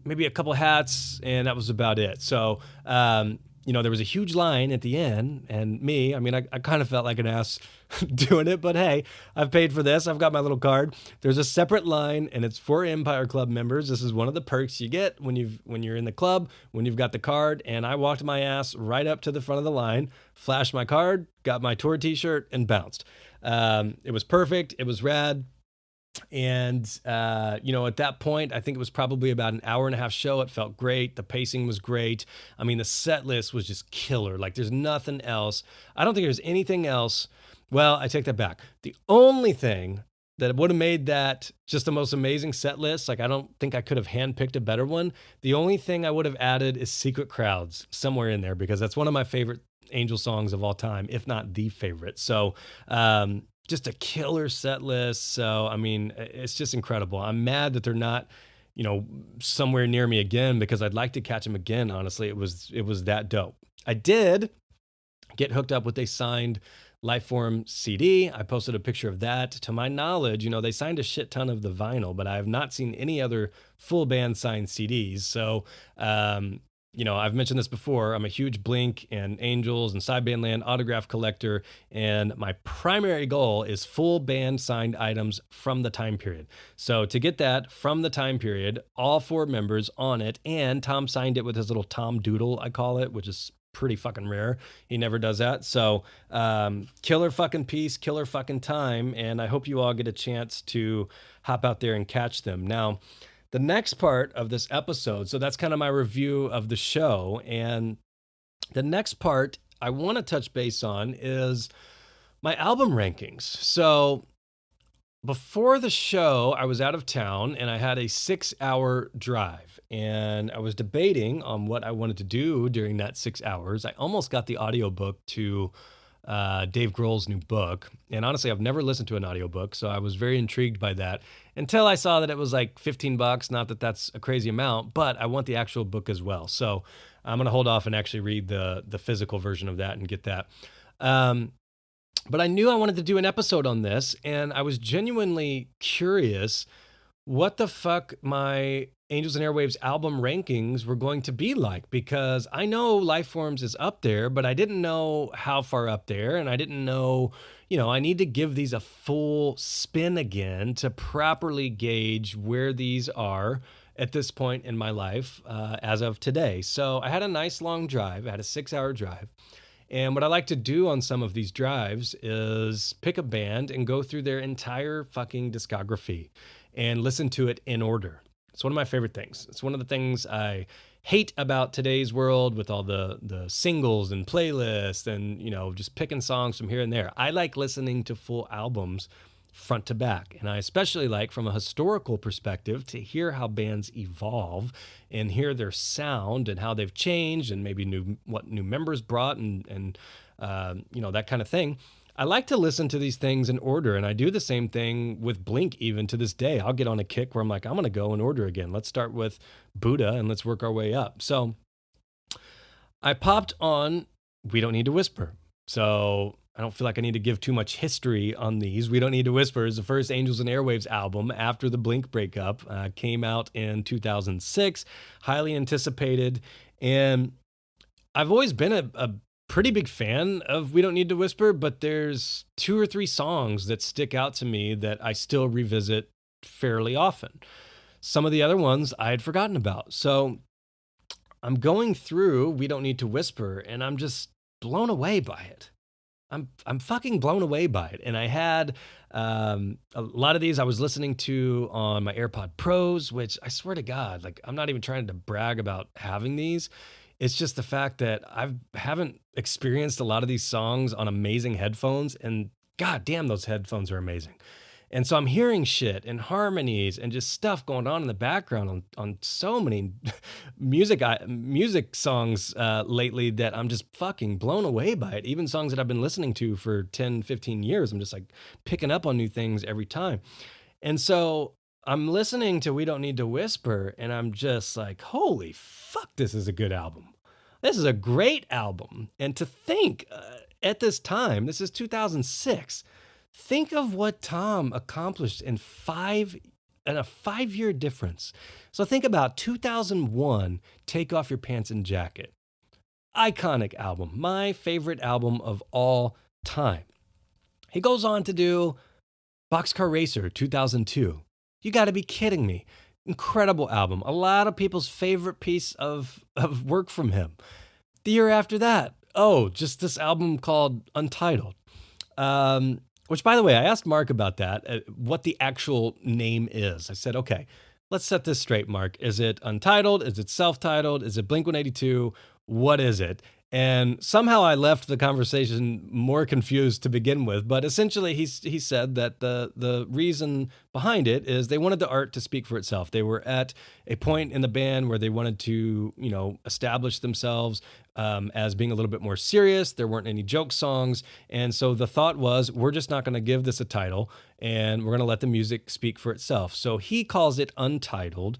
maybe a couple hats, and that was about it. So, there was a huge line at the end, and I kind of felt like an ass doing it, but hey, I've paid for this. I've got my little card. There's a separate line, and it's for Empire Club members. This is one of the perks you get when you're in the club, when you've got the card. And I walked my ass right up to the front of the line, flashed my card, got my tour t-shirt, and bounced. It was perfect. It was rad. And, at that point, I think it was probably about an hour and a half show. It felt great. The pacing was great. I mean, the set list was just killer. Like, there's nothing else. I don't think there's anything else. Well, I take that back. The only thing that would have made that just the most amazing set list, like, I don't think I could have handpicked a better one. The only thing I would have added is Secret Crowds somewhere in there, because that's one of my favorite Angel songs of all time, if not the favorite. So, just a killer set list. So, it's just incredible. I'm mad that they're not, somewhere near me again, because I'd like to catch them again. Honestly, it was that dope. I did get hooked up with a signed Lifeform CD. I posted a picture of that. To my knowledge, they signed a shit ton of the vinyl, but I have not seen any other full band signed CDs. So, I've mentioned this before. I'm a huge Blink and Angels and Sidebandland autograph collector, and my primary goal is full band signed items from the time period. So to get that from the time period, all 4 members on it, and Tom signed it with his little Tom Doodle, I call it, which is pretty fucking rare. He never does that. So killer fucking piece, killer fucking time, and I hope you all get a chance to hop out there and catch them. Now, the next part of this episode, so that's kind of my review of the show. And the next part I want to touch base on is my album rankings. So before the show, I was out of town and I had a 6-hour drive, and I was debating on what I wanted to do during that 6 hours. I almost got the audiobook to Dave Grohl's new book. And honestly, I've never listened to an audiobook, so I was very intrigued by that until I saw that it was like $15. Not that that's a crazy amount, but I want the actual book as well. So I'm going to hold off and actually read the physical version of that and get that. But I knew I wanted to do an episode on this, and I was genuinely curious what the fuck my Angels and Airwaves album rankings were going to be like, because I know Lifeforms is up there, but I didn't know how far up there, and I didn't know, I need to give these a full spin again to properly gauge where these are at this point in my life as of today. So I had a nice long drive. I had a 6-hour drive. And what I like to do on some of these drives is pick a band and go through their entire fucking discography and listen to it in order. It's one of my favorite things. It's one of the things I hate about today's world with all the singles and playlists and, just picking songs from here and there. I like listening to full albums front to back. And I especially like, from a historical perspective, to hear how bands evolve and hear their sound and how they've changed and maybe what new members brought and that kind of thing. I like to listen to these things in order, and I do the same thing with Blink even to this day. I'll get on a kick where I'm like, I'm going to go in order again. Let's start with Buddha and let's work our way up. So I popped on We Don't Need to Whisper. So I don't feel like I need to give too much history on these. We Don't Need to Whisper is the first Angels and Airwaves album after the Blink breakup. Came out in 2006, highly anticipated. And I've always been a pretty big fan of We Don't Need to Whisper, but there's 2 or 3 songs that stick out to me that I still revisit fairly often. Some of the other ones I had forgotten about. So I'm going through We Don't Need to Whisper, and I'm just blown away by it. I'm fucking blown away by it. And I had a lot of these I was listening to on my AirPod Pros, which I swear to God, like, I'm not even trying to brag about having these. It's just the fact that I haven't experienced a lot of these songs on amazing headphones, and God damn, those headphones are amazing. And so I'm hearing shit and harmonies and just stuff going on in the background on so many music songs lately that I'm just fucking blown away by it. Even songs that I've been listening to for 10, 15 years, I'm just like picking up on new things every time. And so I'm listening to We Don't Need to Whisper, and I'm just like, holy fuck, this is a good album. This is a great album. And to think at this time, this is 2006. Think of what Tom accomplished in a 5 year difference. So think about 2001, Take Off Your Pants and Jacket. Iconic album, my favorite album of all time. He goes on to do Boxcar Racer 2002. You got to be kidding me. Incredible album. A lot of people's favorite piece of work from him. The year after that, just this album called Untitled. Which, by the way, I asked Mark about that, what the actual name is. I said, okay, let's set this straight, Mark. Is it Untitled? Is it self-titled? Is it Blink-182? What is it? And somehow I left the conversation more confused to begin with. But essentially, he said that the reason behind it is they wanted the art to speak for itself. They were at a point in the band where they wanted to, establish themselves as being a little bit more serious. There weren't any joke songs. And so the thought was, we're just not going to give this a title, and we're going to let the music speak for itself. So he calls it Untitled.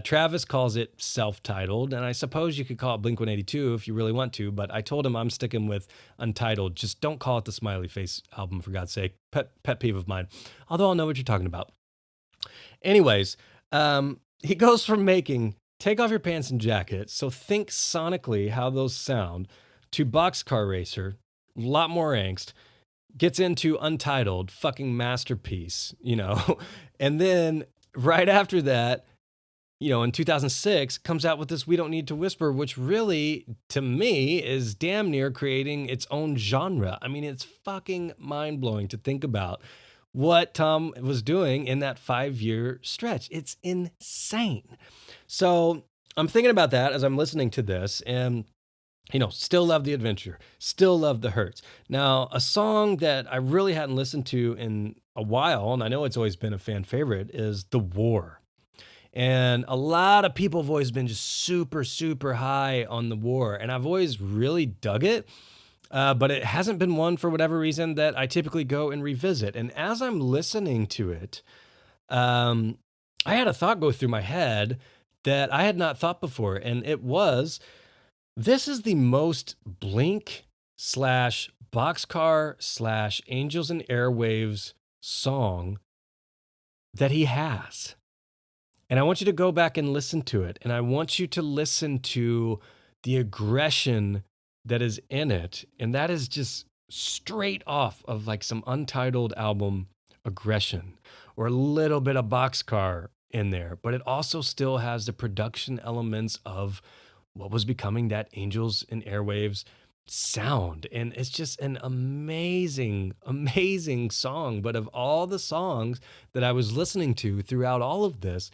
Travis calls it self-titled, and I suppose you could call it Blink-182 if you really want to, but I told him I'm sticking with Untitled. Just don't call it the Smiley Face album, for God's sake. Pet peeve of mine, although I'll know what you're talking about. Anyways, he goes from making Take Off Your Pants and Jacket, so think sonically how those sound, to Boxcar Racer, a lot more angst, gets into Untitled, fucking masterpiece, and then right after that, in 2006, comes out with this We Don't Need to Whisper, which really, to me, is damn near creating its own genre. I mean, it's fucking mind-blowing to think about what Tom was doing in that 5 year stretch. It's insane. So I'm thinking about that as I'm listening to this, and still love the adventure, still love the hurts. Now, a song that I really hadn't listened to in a while, and I know it's always been a fan favorite, is The War. And a lot of people have always been just super, super high on The War. And I've always really dug it. But it hasn't been one, for whatever reason, that I typically go and revisit. And as I'm listening to it, I had a thought go through my head that I had not thought before. And it was, this is the most Blink / Boxcar / Angels and Airwaves song that he has. And I want you to go back and listen to it. And I want you to listen to the aggression that is in it. And that is just straight off of like some Untitled album aggression, or a little bit of Boxcar in there. But it also still has the production elements of what was becoming that Angels and Airwaves sound. And it's just an amazing, amazing song. But of all the songs that I was listening to throughout all of this,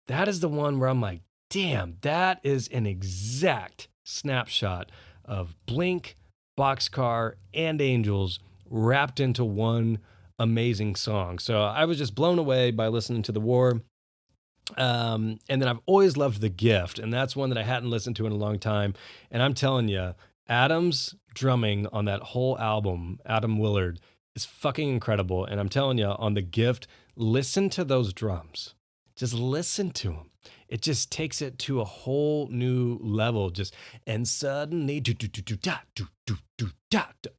that is the one where I'm like, damn, that is an exact snapshot of Blink, Boxcar, and Angels wrapped into one amazing song. So I was just blown away by listening to The War. And then I've always loved The Gift, and that's one that I hadn't listened to in a long time. And I'm telling you, Adam's drumming on that whole album, Adam Willard, is fucking incredible. And I'm telling you, on The Gift, listen to those drums. Just listen to them. It just takes it to a whole new level. And suddenly,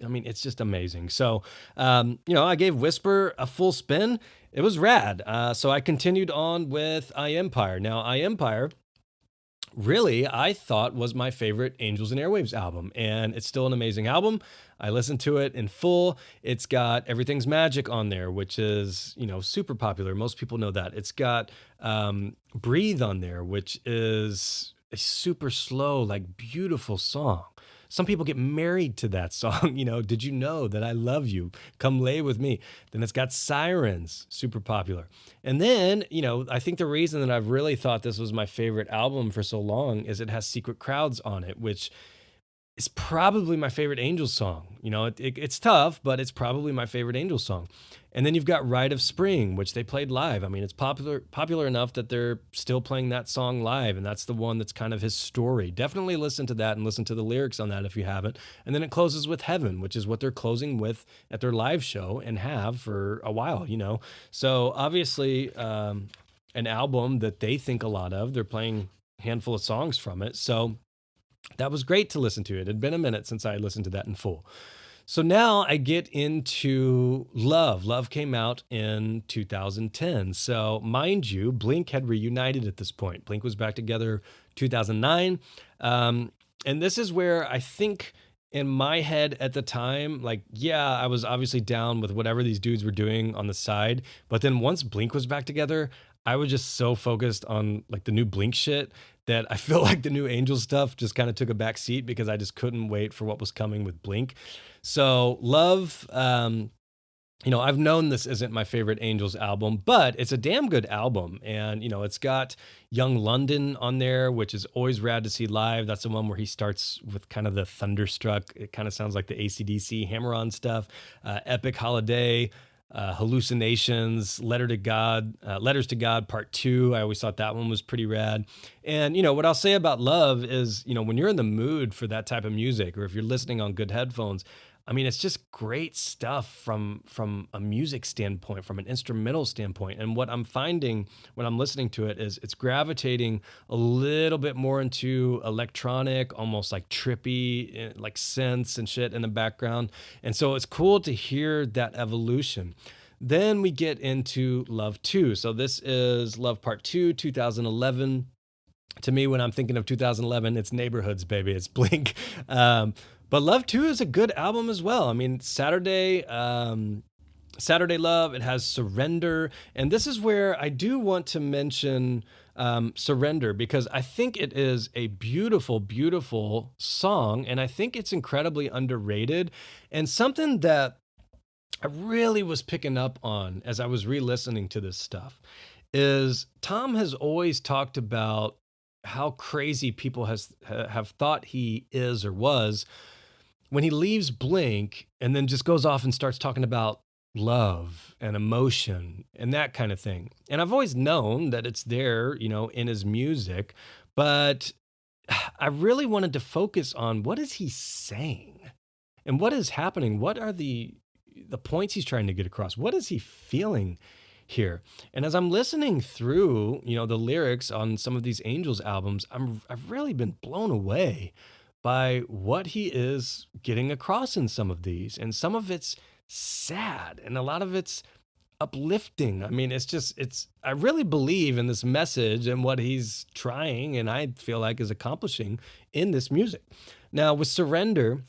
I mean, it's just amazing. So, I gave Whisper a full spin. It was rad. So I continued on with I Empire. Now, I Empire, really, I thought was my favorite Angels and Airwaves album, and it's still an amazing album. I listened to it in full. It's got Everything's Magic on there, which is, super popular. Most people know that. It's got Breathe on there, which is a super slow, like beautiful song. Some people get married to that song. Did you know that I love you? Come lay with me. Then it's got Sirens, super popular. And then, I think the reason that I've really thought this was my favorite album for so long is it has Secret Crowds on it, which is probably my favorite Angels song. It's tough, but it's probably my favorite Angels song. And then you've got Rite of Spring, which they played live. I mean, it's popular enough that they're still playing that song live, and that's the one that's kind of his story. Definitely listen to that and listen to the lyrics on that if you haven't. And then it closes with Heaven, which is what they're closing with at their live show and have for a while. So obviously, an album that they think a lot of. They're playing a handful of songs from it. So that was great to listen to. It had been a minute since I had listened to that in full. So now I get into Love. Love came out in 2010. So mind you, Blink had reunited at this point. Blink was back together 2009. And this is where I think in my head at the time, like, yeah, I was obviously down with whatever these dudes were doing on the side. But then once Blink was back together, I was just so focused on like the new Blink shit that I feel like the new Angel stuff just kind of took a back seat because I just couldn't wait for what was coming with Blink. So Love, I've known this isn't my favorite Angels album, but it's a damn good album. And, it's got Young London on there, which is always rad to see live. That's the one where he starts with kind of the Thunderstruck. It kind of sounds like the AC/DC Hammer-On stuff. Epic Holiday, Hallucinations, Letters to God Part 2. I always thought that one was pretty rad. And, what I'll say about Love is, when you're in the mood for that type of music, or if you're listening on good headphones, I mean, it's just great stuff from a music standpoint, from an instrumental standpoint. And what I'm finding when I'm listening to it is it's gravitating a little bit more into electronic, almost like trippy, like synths and shit in the background. And so it's cool to hear that evolution. Then we get into Love 2. So this is Love Part 2, 2011. To me, when I'm thinking of 2011, it's Neighborhoods, baby. It's Blink. But Love 2 is a good album as well. I mean, Saturday Love, it has Surrender. And this is where I do want to mention Surrender, because I think it is a beautiful, beautiful song. And I think it's incredibly underrated. And something that I really was picking up on as I was re-listening to this stuff is Tom has always talked about how crazy people have thought he is or was when he leaves Blink and then just goes off and starts talking about love and emotion and that kind of thing. And I've always known that it's there, in his music, but I really wanted to focus on what is he saying and what is happening? What are the points he's trying to get across? What is he feeling here? And as I'm listening through, the lyrics on some of these Angels albums, I've really been blown away by what he is getting across in some of these. And some of it's sad and a lot of it's uplifting. I mean, I really believe in this message and what he's trying and I feel like is accomplishing in this music. Now with Surrender,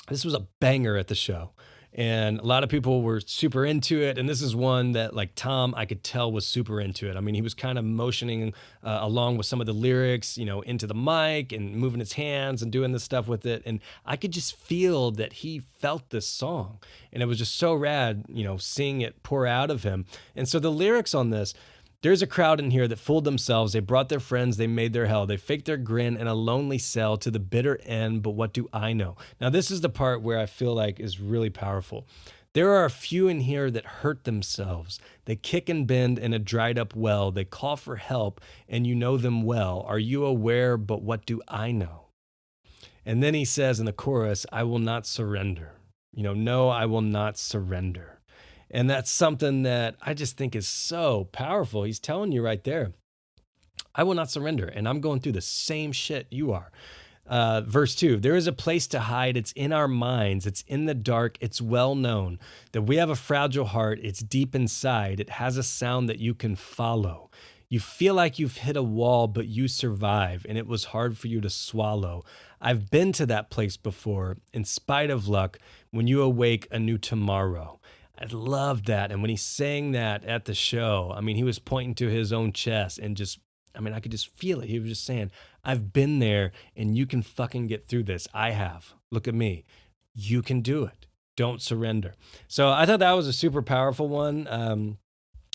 this was a banger at the show. And a lot of people were super into it. And this is one that, like, Tom, I could tell was super into it. I mean, he was kind of motioning along with some of the lyrics, into the mic and moving his hands and doing this stuff with it. And I could just feel that he felt this song. And it was just so rad, seeing it pour out of him. And so the lyrics on this, there's a crowd in here that fooled themselves. They brought their friends. They made their hell. They faked their grin in a lonely cell to the bitter end. But what do I know? Now, this is the part where I feel like is really powerful. There are a few in here that hurt themselves. They kick and bend in a dried up well. They call for help, and you know them well. Are you aware? But what do I know? And then he says in the chorus, I will not surrender. No, I will not surrender. And that's something that I just think is so powerful. He's telling you right there, I will not surrender. And I'm going through the same shit you are. Verse 2, there is a place to hide. It's in our minds. It's in the dark. It's well known that we have a fragile heart. It's deep inside. It has a sound that you can follow. You feel like you've hit a wall, but you survive, and it was hard for you to swallow. I've been to that place before, in spite of luck, when you awake a new tomorrow. I loved that. And when he sang that at the show, I mean, he was pointing to his own chest and I could just feel it. He was just saying, I've been there and you can fucking get through this. I have. Look at me. You can do it. Don't surrender. So I thought that was a super powerful one.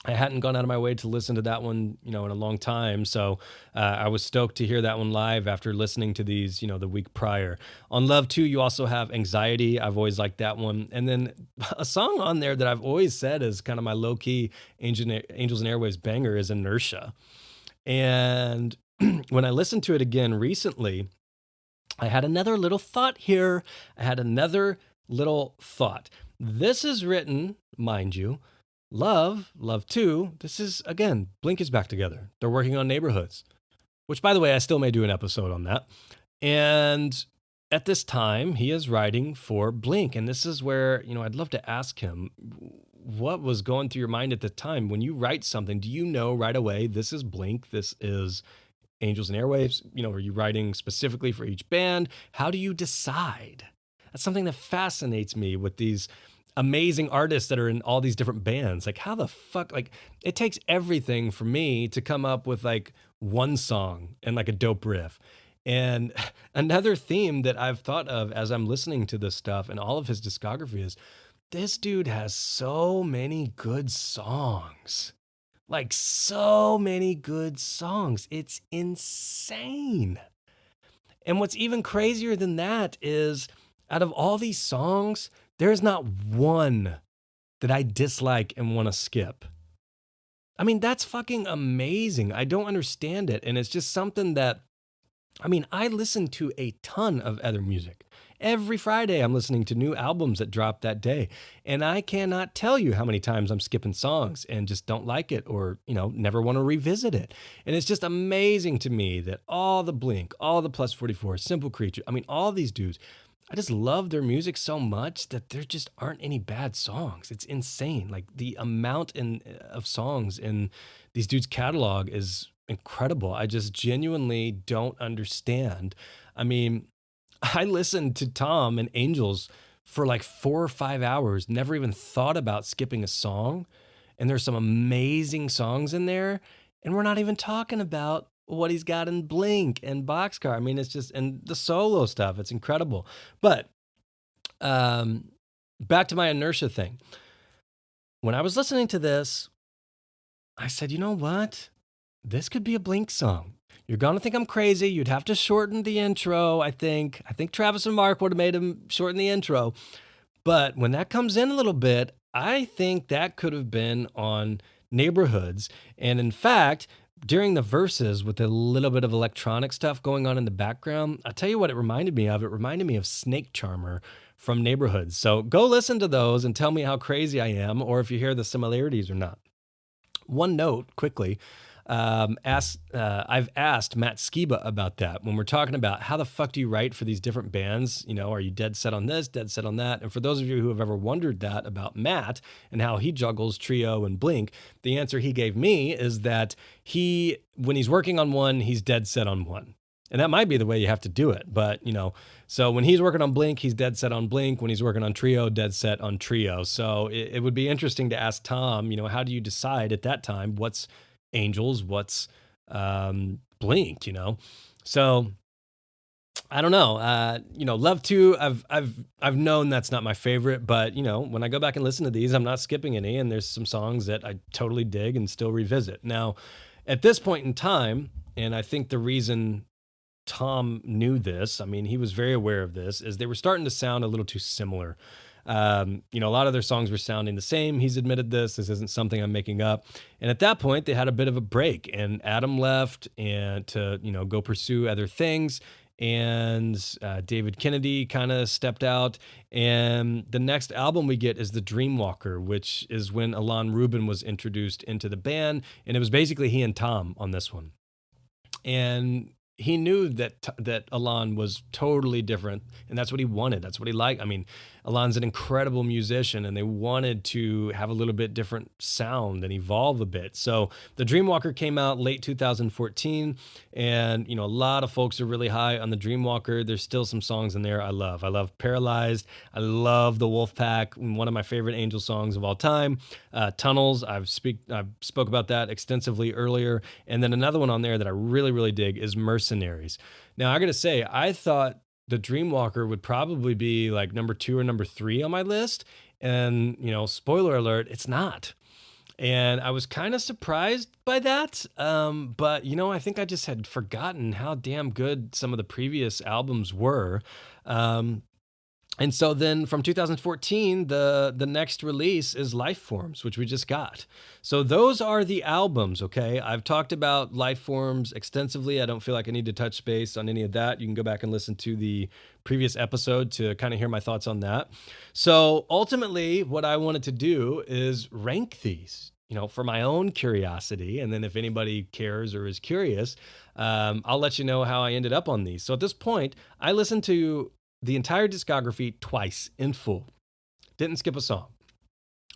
I hadn't gone out of my way to listen to that one, in a long time. So I was stoked to hear that one live after listening to these, the week prior. On Love 2, you also have Anxiety. I've always liked that one. And then a song on there that I've always said is kind of my low key Angels and Airwaves banger is Inertia. And when I listened to it again recently, I had another little thought here. I had another little thought. This is written, mind you, Love 2. This is, again, Blink is back together. They're working on Neighborhoods, which, by the way, I still may do an episode on that. And at this time, he is writing for Blink. And this is where, I'd love to ask him, what was going through your mind at the time? When you write something, do you know right away, this is Blink, this is Angels and Airwaves? Are you writing specifically for each band? How do you decide? That's something that fascinates me with these amazing artists that are in all these different bands. Like, how the fuck, like, it takes everything for me to come up with like one song and like a dope riff. And another theme that I've thought of as I'm listening to this stuff and all of his discography is this dude has so many good songs. Like, so many good songs. It's insane. And what's even crazier than that is out of all these songs, there's not one that I dislike and want to skip. I mean, that's fucking amazing. I don't understand it. And it's just something that, I listen to a ton of other music. Every Friday, I'm listening to new albums that drop that day. And I cannot tell you how many times I'm skipping songs and just don't like it or, never want to revisit it. And it's just amazing to me that all the Blink, all the Plus 44, Simple Creature, all these dudes, I just love their music so much that there just aren't any bad songs. It's insane. Like the amount of songs in these dudes' catalog is incredible. I just genuinely don't understand. I listened to Tom and Angels for like 4 or 5 hours, never even thought about skipping a song. And there's some amazing songs in there. And we're not even talking about what he's got in Blink and Boxcar. It's just, and the solo stuff, it's incredible. But back to my Inertia thing. When I was listening to this, I said, you know what? This could be a Blink song. You're going to think I'm crazy. You'd have to shorten the intro, I think. I think Travis and Mark would have made him shorten the intro. But when that comes in a little bit, I think that could have been on Neighborhoods. And in fact, during the verses with a little bit of electronic stuff going on in the background, I'll tell you what it reminded me of. It reminded me of Snake Charmer from Neighborhoods. So go listen to those and tell me how crazy I am or if you hear the similarities or not. One note quickly. I've asked Matt Skiba about that when we're talking about how the fuck do you write for these different bands? Are you dead set on this, dead set on that? And for those of you who have ever wondered that about Matt and how he juggles Trio and Blink, the answer he gave me is that when he's working on one, he's dead set on one. And that might be the way you have to do it. But, so when he's working on Blink, he's dead set on Blink. When he's working on Trio, dead set on Trio. So it would be interesting to ask Tom, how do you decide at that time what's Angels, what's Blink, So I don't know. Love 2, I've known that's not my favorite, but when I go back and listen to these, I'm not skipping any, and there's some songs that I totally dig and still revisit. Now, at this point in time, and I think the reason Tom knew this, he was very aware of this, is they were starting to sound a little too similar. A lot of their songs were sounding the same. He's admitted this. This isn't something I'm making up. And at that point, they had a bit of a break, and Adam left and to, go pursue other things. And David Kennedy kind of stepped out. And the next album we get is The Dreamwalker, which is when Alon Rubin was introduced into the band. And it was basically he and Tom on this one. And he knew that Alon was totally different, and that's what he wanted. That's what he liked. Alon's an incredible musician, and they wanted to have a little bit different sound and evolve a bit. So The Dreamwalker came out late 2014, and a lot of folks are really high on The Dreamwalker. There's still some songs in there I love. I love Paralyzed. I love The Wolfpack, one of my favorite Angel songs of all time. Tunnels, I've spoke about that extensively earlier. And then another one on there that I really, really dig is Mercenaries. Now, I got to say, I thought The Dreamwalker would probably be like number 2 or number 3 on my list. And, spoiler alert, it's not. And I was kind of surprised by that. But, I think I just had forgotten how damn good some of the previous albums were. Um, and so then from 2014, the next release is Life Forms, which we just got. So those are the albums, okay? I've talked about Life Forms extensively. I don't feel like I need to touch base on any of that. You can go back and listen to the previous episode to kind of hear my thoughts on that. So ultimately, what I wanted to do is rank these, for my own curiosity. And then if anybody cares or is curious, I'll let you know how I ended up on these. So at this point, I listened to the entire discography twice in full. Didn't skip a song.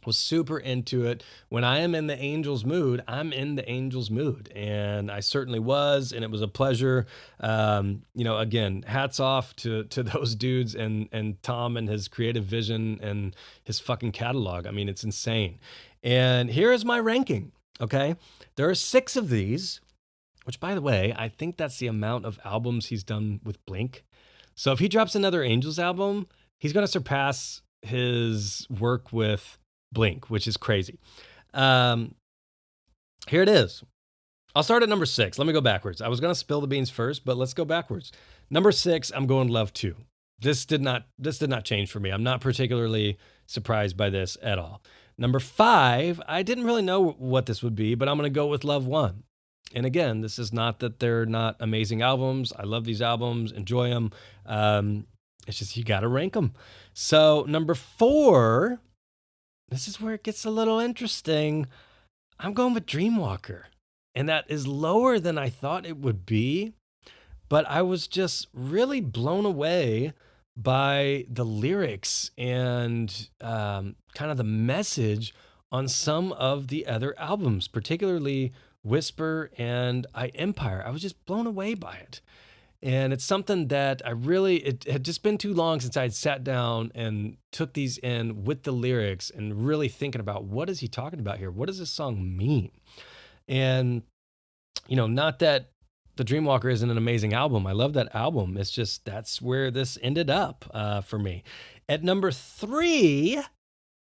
Was super into it. When I am in the Angels mood, I'm in the Angels mood. And I certainly was. And it was a pleasure. Again, hats off to those dudes and Tom and his creative vision and his fucking catalog. I mean, it's insane. And here is my ranking. Okay. There are 6 of these, which, by the way, I think that's the amount of albums he's done with Blink. So if he drops another Angels album, he's going to surpass his work with Blink, which is crazy. Here it is. I'll start at number 6. Let me go backwards. I was going to spill the beans first, but let's go backwards. Number 6, I'm going Love 2. This did not change for me. I'm not particularly surprised by this at all. Number 5, I didn't really know what this would be, but I'm going to go with Love 1. And again, this is not that they're not amazing albums. I love these albums, enjoy them. It's just you got to rank them. So number 4, this is where it gets a little interesting. I'm going with Dreamwalker. And that is lower than I thought it would be. But I was just really blown away by the lyrics and kind of the message on some of the other albums, particularly Whisper and I Empire. I was just blown away by it. And it's something that it had just been too long since I had sat down and took these in with the lyrics and really thinking about what is he talking about here? What does this song mean? And, not that The Dreamwalker isn't an amazing album. I love that album. It's just that's where this ended up for me. At number 3,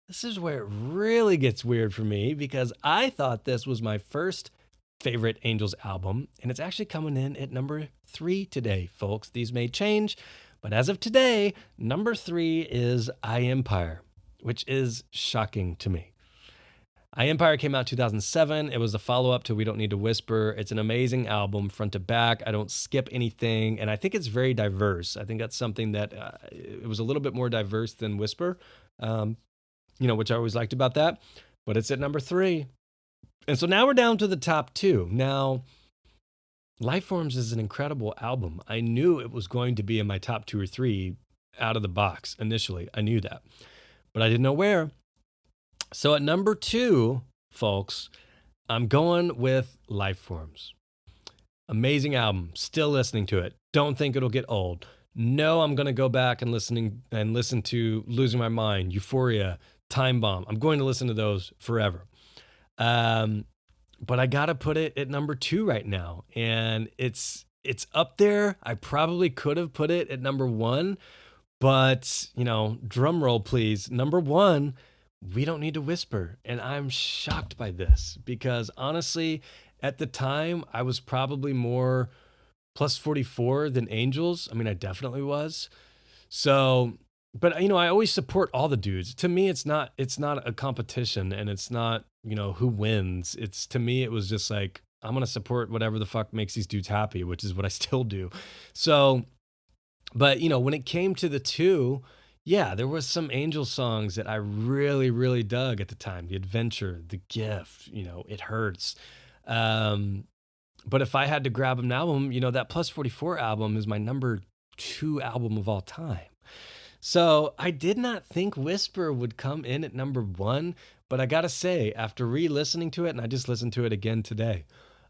this is where it really gets weird for me because I thought this was my first favorite Angels album, and it's actually coming in at number 3 today, folks. These may change, but as of today, number 3 is I Empire, which is shocking to me. I Empire came out 2007. It was a follow-up to We Don't Need to Whisper. It's an amazing album, front to back. I don't skip anything, and I think it's very diverse. I think that's something that it was a little bit more diverse than Whisper, which I always liked about that, but it's at number 3. And so now we're down to the top 2. Now, Life Forms is an incredible album. I knew it was going to be in my top 2 or 3 out of the box initially. I knew that, but I didn't know where. So at number 2, folks, I'm going with Life Forms. Amazing album. Still listening to it. Don't think it'll get old. No, I'm going to go back and listen to Losing My Mind, Euphoria, Time Bomb. I'm going to listen to those forever. But I got to put it at number 2 right now. And it's up there. I probably could have put it at number 1, but drum roll, please. Number 1, We Don't Need to Whisper. And I'm shocked by this because honestly, at the time I was probably more plus 44 than Angels. I mean, I definitely was. So, but I always support all the dudes. To me, it's not a competition, and it's not, who wins. To me, it was just like, I'm going to support whatever the fuck makes these dudes happy, which is what I still do. So, but when it came to the 2, yeah, there was some Angel songs that I really, really dug at the time. The Adventure, The Gift, It Hurts. But if I had to grab an album, that Plus 44 album is my number 2 album of all time. So I did not think Whisper would come in at number 1, but I gotta say, after re-listening to it, and I just listened to it again today,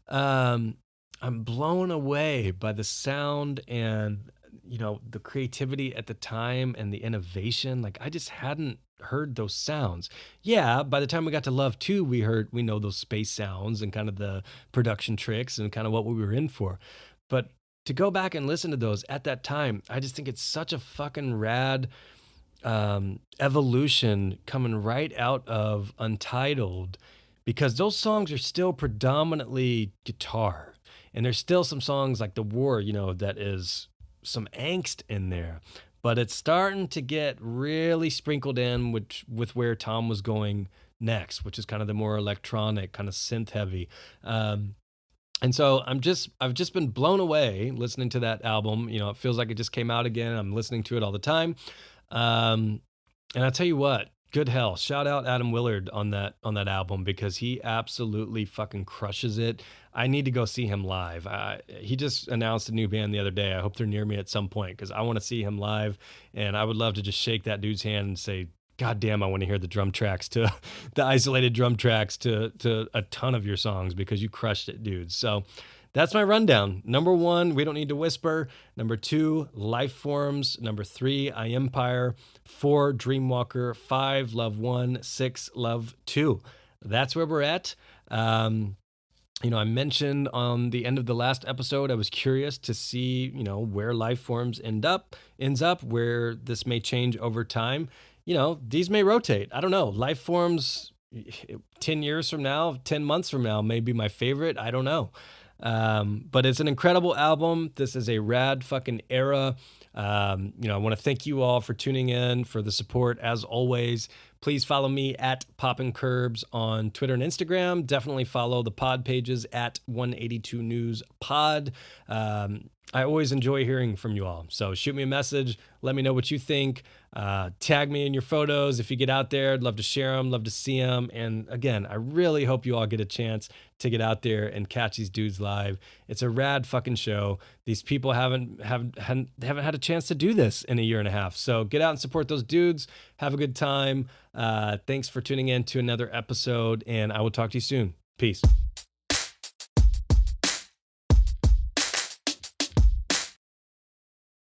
I'm blown away by the sound and the creativity at the time and the innovation. Like I just hadn't heard those sounds. Yeah, by the time we got to Love 2, we know those space sounds and kind of the production tricks and kind of what we were in for. But to go back and listen to those at that time, I just think it's such a fucking rad evolution coming right out of Untitled, because those songs are still predominantly guitar. And there's still some songs like The War, that is some angst in there. But it's starting to get really sprinkled in with where Tom was going next, which is kind of the more electronic, kind of synth heavy. And so I've just been blown away listening to that album. It feels like it just came out again. I'm listening to it all the time. And I'll tell you what, good hell. Shout out Adam Willard on that album, because he absolutely fucking crushes it. I need to go see him live. He just announced a new band the other day. I hope they're near me at some point, because I want to see him live, and I would love to just shake that dude's hand and say, God damn, I want to hear the drum tracks to the isolated drum tracks to a ton of your songs, because you crushed it, dude. So that's my rundown. Number 1, We Don't Need to Whisper. Number 2, Life Forms. Number 3, I Empire. 4, Dreamwalker. 5, Love 1. 6, Love 2. That's where we're at. I mentioned on the end of the last episode, I was curious to see, where Life Forms ends up, where this may change over time. These may rotate. I don't know. Life Forms 10 years from now, 10 months from now, may be my favorite. I don't know. But it's an incredible album. This is a rad fucking era. I want to thank you all for tuning in, for the support as always. Please follow me at Poppin' Curbs on Twitter and Instagram. Definitely follow the pod pages at 182 News Pod. I always enjoy hearing from you all. So shoot me a message. Let me know what you think. Tag me in your photos if you get out there. I'd love to share them, love to see them. And again, I really hope you all get a chance to get out there and catch these dudes live. It's a rad fucking show. These people haven't had a chance to do this in a year and a half. So get out and support those dudes. Have a good time. Thanks for tuning in to another episode, and I will talk to you soon. Peace.